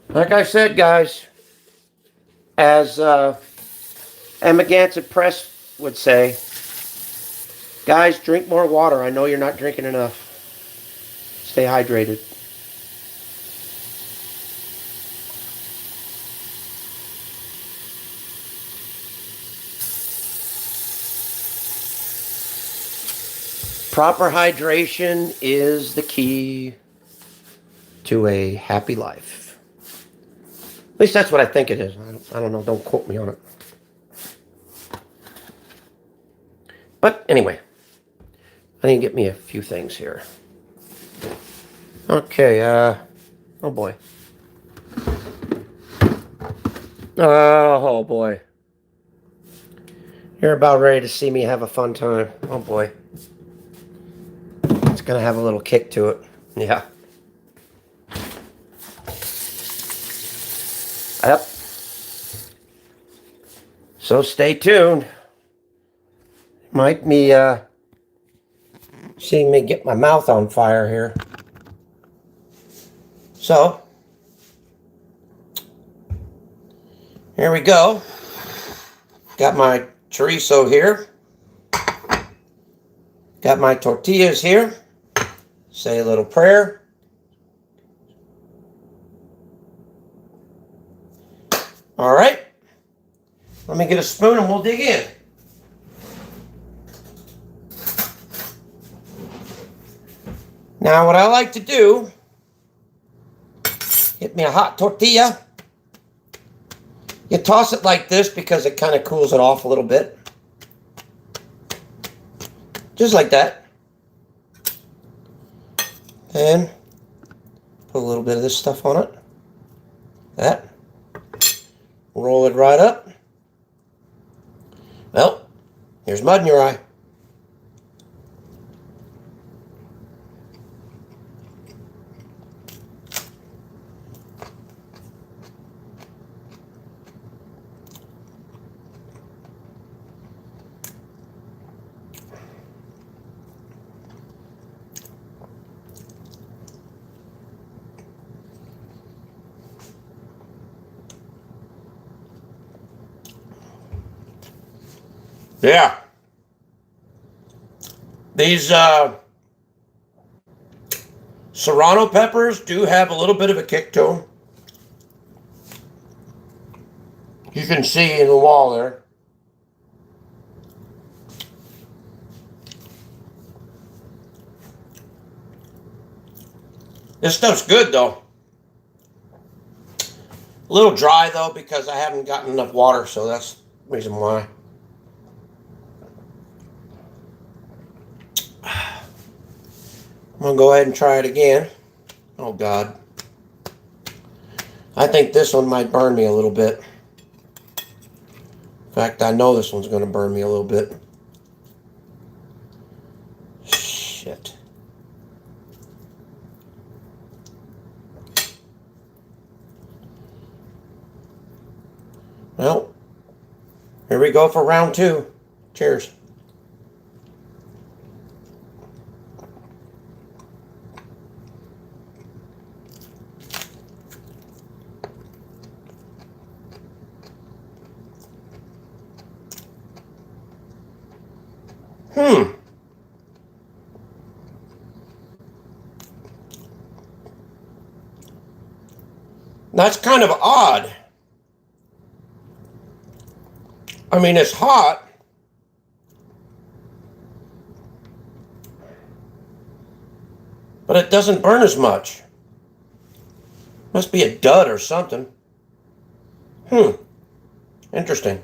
Like I said, guys, as Amagansett Press would say, guys, drink more water. I know you're not drinking enough. Stay hydrated. Proper hydration is the key to a happy life. At least that's what I think it is. I don't know. Don't quote me on it. But anyway, I need to get me a few things here. Okay, oh boy. Oh boy. You're about ready to see me have a fun time. Oh boy. It's gonna have a little kick to it. Yeah. Yep. So stay tuned. Might be seeing me get my mouth on fire here. So here we go. Got my chorizo here. Got my tortillas here. Say a little prayer. All right. Let me get a spoon and we'll dig in. Now, what I like to do, get me a hot tortilla. You toss it like this because it kind of cools it off a little bit. Just like that. And put a little bit of this stuff on it. That. Roll it right up. Well, here's mud in your eye. Yeah. These serrano peppers do have a little bit of a kick to them. You can see in the wall there. This stuff's good though. A little dry though because I haven't gotten enough water, so that's the reason why. I'm going to go ahead and try it again. Oh, God. I think this one might burn me a little bit. In fact, I know this one's going to burn me a little bit. Shit. Well, here we go for round 2. Cheers. That's kind of odd. I mean, it's hot. But it doesn't burn as much. Must be a dud or something. Interesting.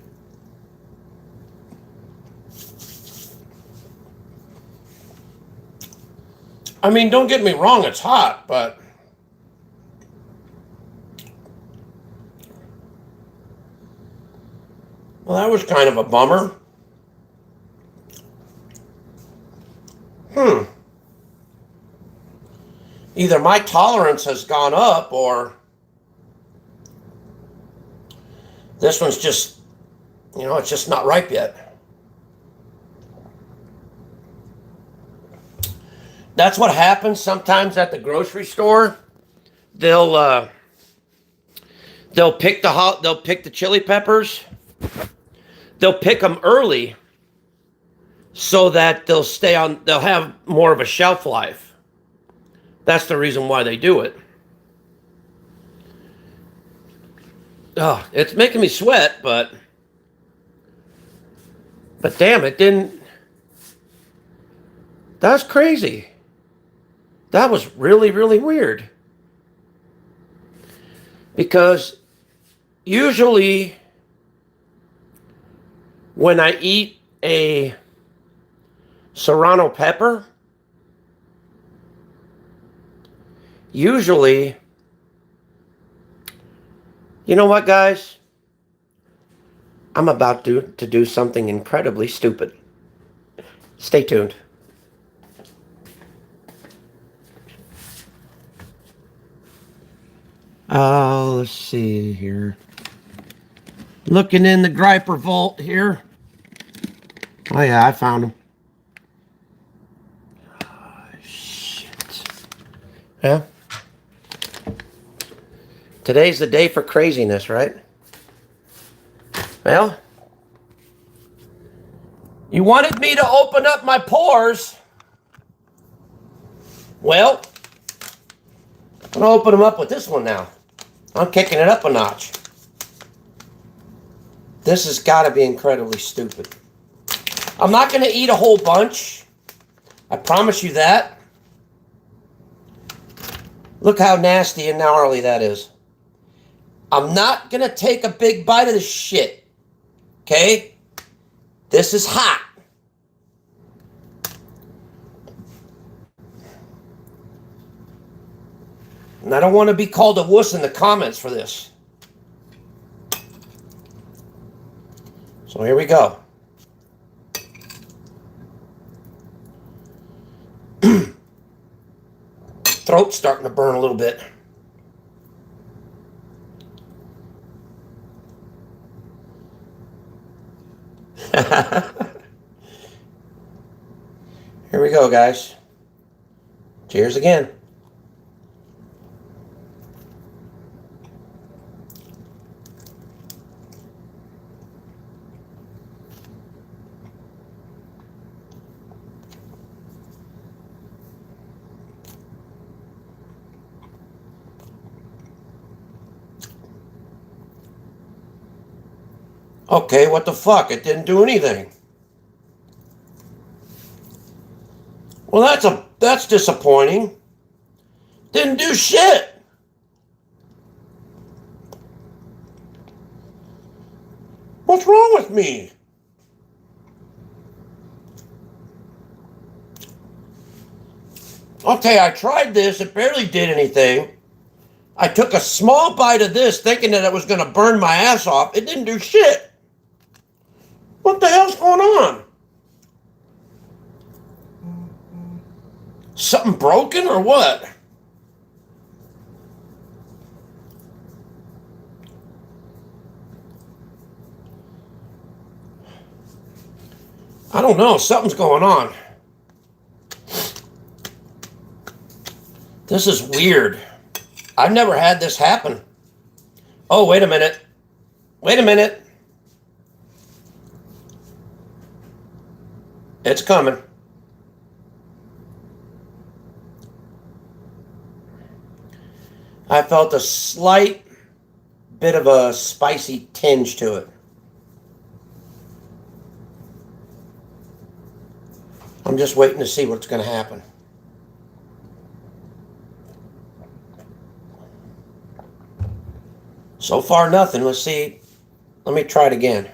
I mean, don't get me wrong, it's hot, but well, that That was kind of a bummer. Either my tolerance has gone up or this one's just, it's just not ripe yet. That's what happens sometimes at the grocery store. They'll pick the chili peppers. They'll pick them early so that they'll have more of a shelf life. That's the reason why they do it. Oh, it's making me sweat, but damn, it didn't. That's crazy. That was really, really weird. Because usually when I eat a serrano pepper, usually, you know what, guys? I'm about to do something incredibly stupid. Stay tuned. Let's see here. Looking in the Griper vault here. Oh yeah, I found them. Oh, shit. Yeah. Today's the day for craziness, right? Well, you wanted me to open up my pores. Well, I'm going to open them up with this one now. I'm kicking it up a notch. This has got to be incredibly stupid. I'm not going to eat a whole bunch. I promise you that. Look how nasty and gnarly that is. I'm not going to take a big bite of this shit. Okay? This is hot. And I don't want to be called a wuss in the comments for this. So here we go. Throat's starting to burn a little bit. Here we go, guys. Cheers again. Okay, what the fuck? It didn't do anything. Well, that's disappointing. Didn't do shit. What's wrong with me? Okay, I tried this. It barely did anything. I took a small bite of this thinking that it was going to burn my ass off. It didn't do shit. What the hell's going on? Something broken or what? I don't know. Something's going on. This is weird. I've never had this happen. Oh, wait a minute. Wait a minute. It's coming. I felt a slight bit of a spicy tinge to it. I'm just waiting to see what's going to happen. So far, nothing. Let's see. Let me try it again.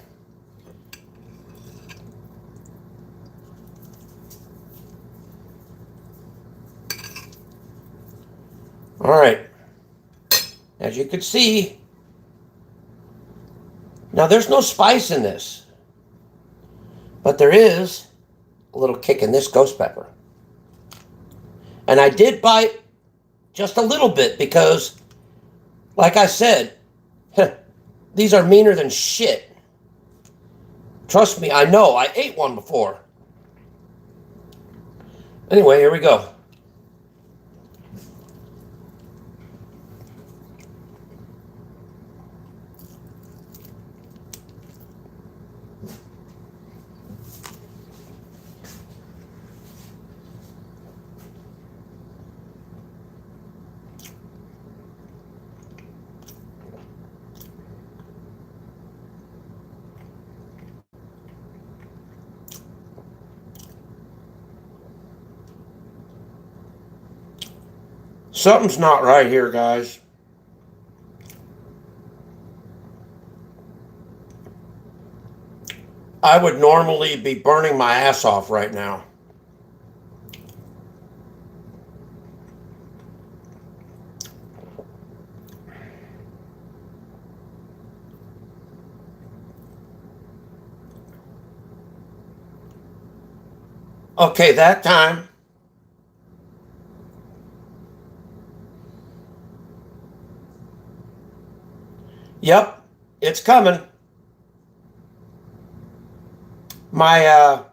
All right. As you can see, now there's no spice in this. But there is a little kick in this ghost pepper. And I did bite just a little bit because, like I said, these are meaner than shit. Trust me, I know. I ate one before. Anyway, here we go. Something's not right here, guys. I would normally be burning my ass off right now. Okay, that time. Yep, it's coming. My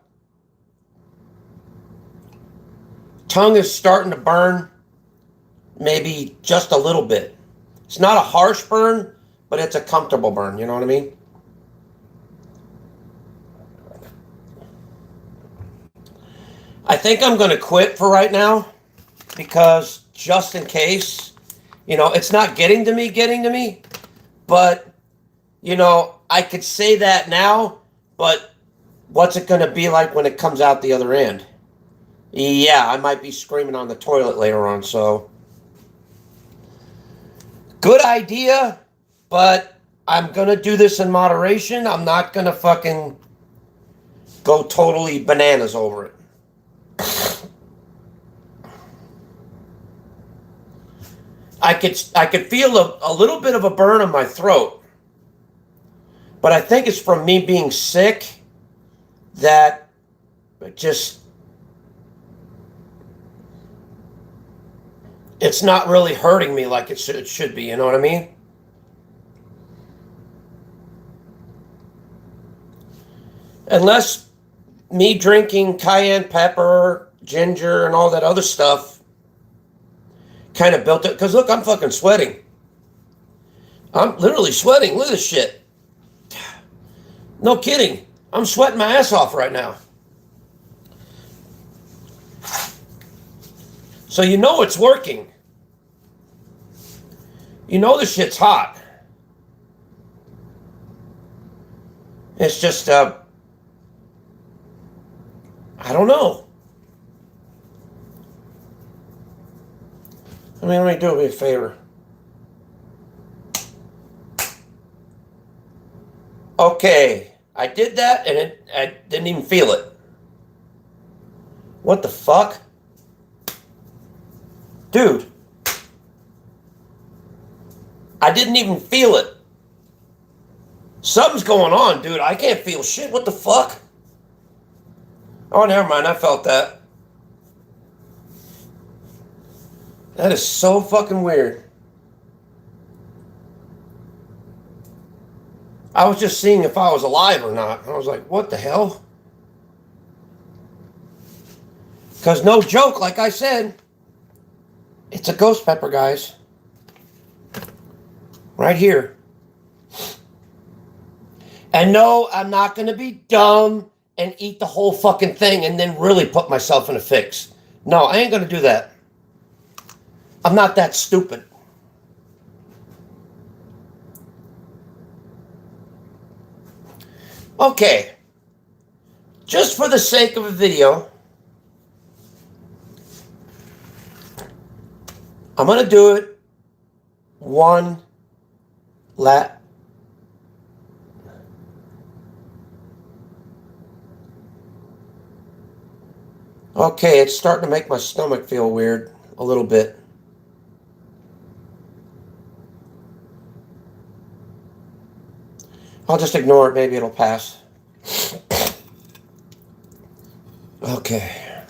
tongue is starting to burn, maybe just a little bit. It's not a harsh burn, but it's a comfortable burn, you know what I mean? I think I'm going to quit for right now because just in case, it's not getting to me, but, I could say that now, but what's it going to be like when it comes out the other end? Yeah, I might be screaming on the toilet later on, so. Good idea, but I'm going to do this in moderation. I'm not going to fucking go totally bananas over it. I could feel a little bit of a burn in my throat, but I think it's from me being sick that it's not really hurting me like it should be, you know what I mean? Unless me drinking cayenne pepper, ginger, and all that other stuff kind of built it. Because look, I'm fucking sweating. I'm literally sweating. Look at this shit. No kidding. I'm sweating my ass off right now. So you know it's working. You know the shit's hot. It's just, I don't know. Let me do me a favor. Okay, I did that and I didn't even feel it. What the fuck? Dude. I didn't even feel it. Something's going on, dude. I can't feel shit. What the fuck? Oh, never mind. I felt that. That is so fucking weird. I was just seeing if I was alive or not. I was like, what the hell? Because no joke, like I said, it's a ghost pepper, guys. Right here. And no, I'm not going to be dumb and eat the whole fucking thing and then really put myself in a fix. No, I ain't going to do that. I'm not that stupid. Okay. Just for the sake of a video, I'm going to do it one lap. Okay, it's starting to make my stomach feel weird a little bit. I'll just ignore it. Maybe it'll pass. Okay.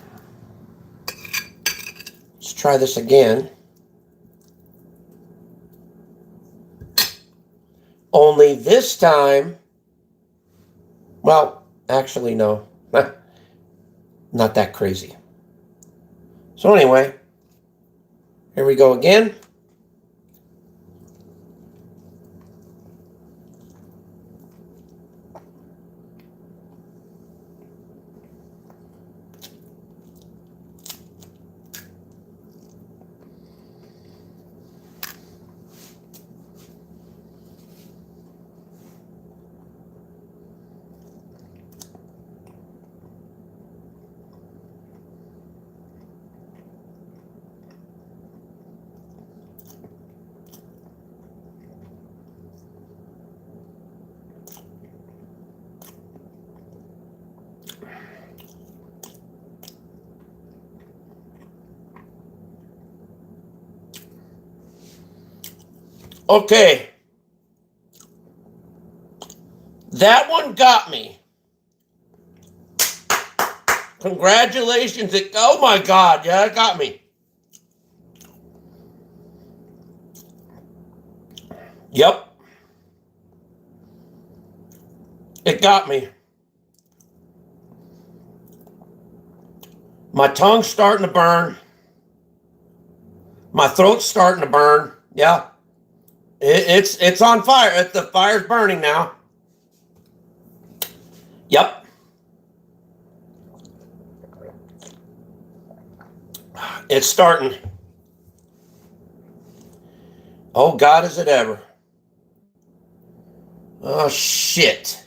Let's try this again. Only this time, well, actually, no. Not that crazy. So anyway, here we go again. Okay. That one got me. Congratulations. Oh my God. Yeah, it got me. Yep. It got me. My tongue's starting to burn. My throat's starting to burn. Yeah. It's on fire. The fire's burning now. Yep. It's starting. Oh, God, is it ever. Oh, shit.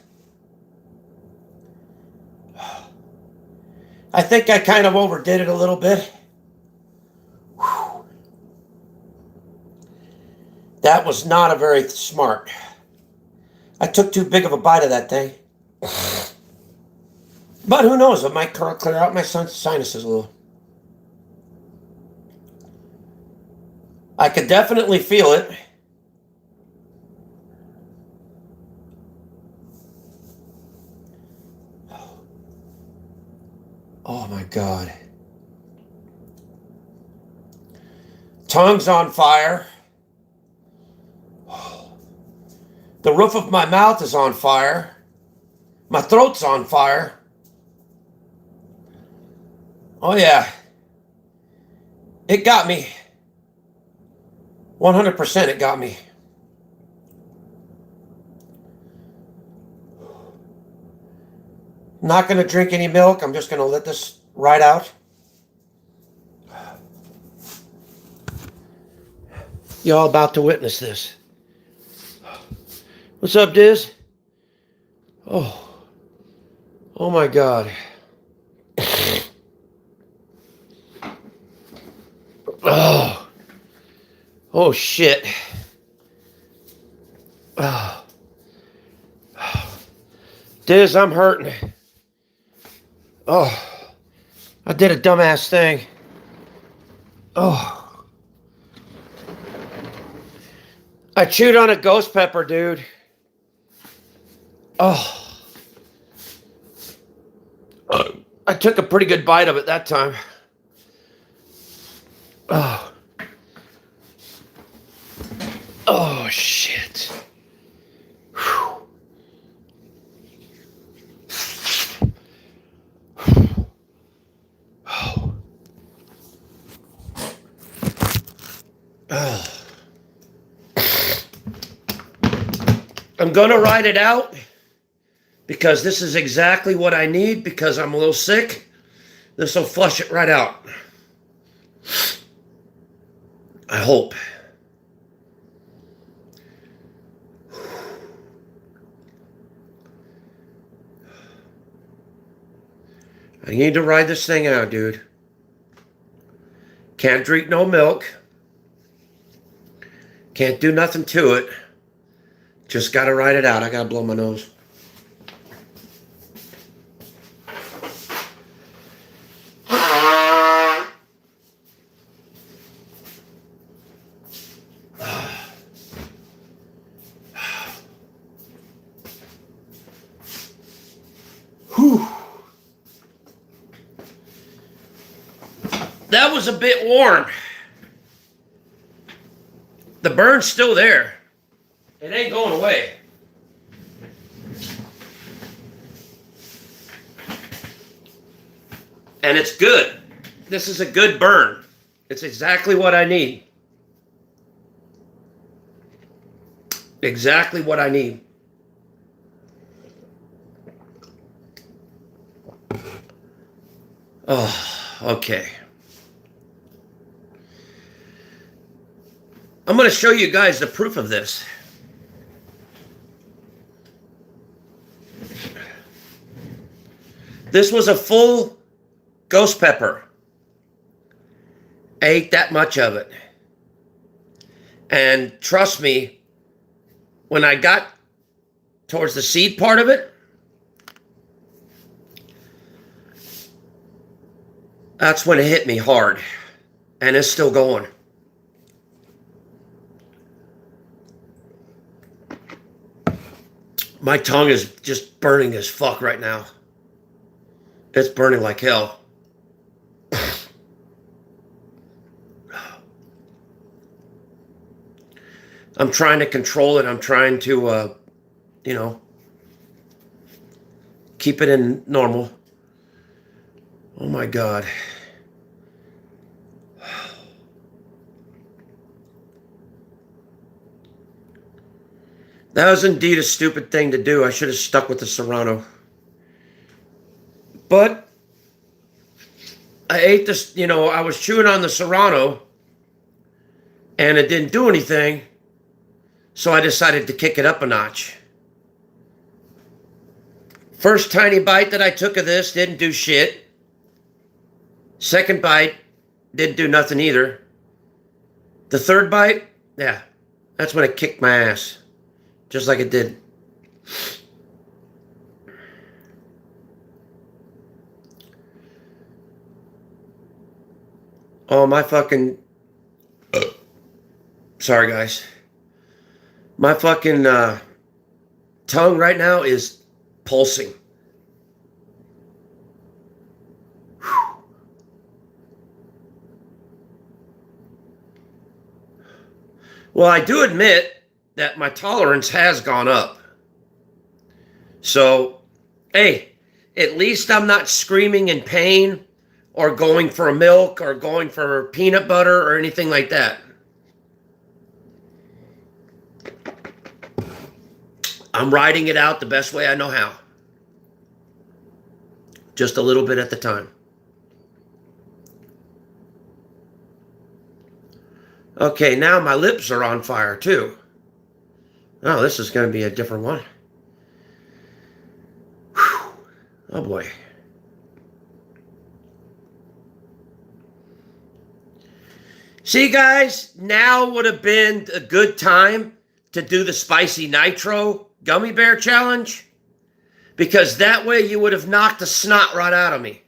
I think I kind of overdid it a little bit. Whew. That was not a very smart. I took too big of a bite of that thing. But who knows? It might clear out my sinuses a little. I could definitely feel it. Oh my God. Tongue's on fire. The roof of my mouth is on fire. My throat's on fire. Oh yeah. It got me. 100% it got me. Not going to drink any milk. I'm just going to let this ride out. Y'all about to witness this. What's up, Diz? Oh. Oh my God. Oh. Oh shit. Oh. Diz, I'm hurting. Oh. I did a dumbass thing. Oh. I chewed on a ghost pepper, dude. Oh. I took a pretty good bite of it that time. Oh. Oh, shit. Whew. Oh. Oh. I'm going to write it out because this is exactly what I need because I'm a little sick. This will flush it right out. I hope. I need to ride this thing out, dude. Can't drink no milk. Can't do nothing to it. Just got to ride it out. I got to blow my nose. Whew. That was a bit warm. The burn's still there. It ain't going away. And it's good. This is a good burn. It's exactly what I need. Exactly what I need. Oh, okay. I'm going to show you guys the proof of this. This was a full ghost pepper. I ate that much of it. And trust me, when I got towards the seed part of it, that's when it hit me hard. And it's still going. My tongue is just burning as fuck right now. It's burning like hell. I'm trying to control it. I'm trying to, keep it in normal. Oh my God. That was indeed a stupid thing to do. I should have stuck with the Serrano. But I ate this, I was chewing on the Serrano and it didn't do anything. So I decided to kick it up a notch. First tiny bite that I took of this didn't do shit. Second bite didn't do nothing either. The third bite, yeah, that's when it kicked my ass. Just like it did. Oh, my fucking... Sorry, guys. My fucking tongue right now is pulsing. Whew. Well, I do admit that my tolerance has gone up. So, hey, at least I'm not screaming in pain or going for a milk or going for peanut butter or anything like that. I'm riding it out the best way I know how. Just a little bit at the time. Okay, now my lips are on fire too. Oh, this is going to be a different one. Whew. Oh boy. See, guys, now would have been a good time to do the spicy nitro gummy bear challenge, because that way you would have knocked the snot right out of me.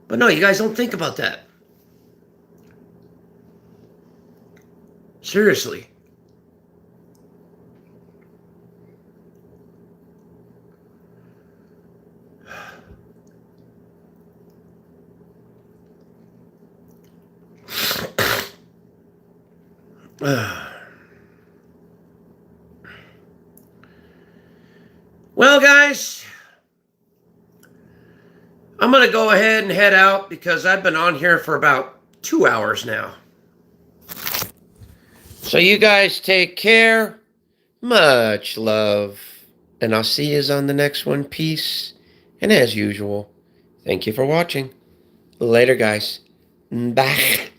But no, you guys don't think about that. Seriously. Well, guys, I'm going to go ahead and head out because I've been on here for about 2 hours now. So you guys take care. Much love. And I'll see you on the next one. Peace. And as usual, thank you for watching. Later, guys. Bye.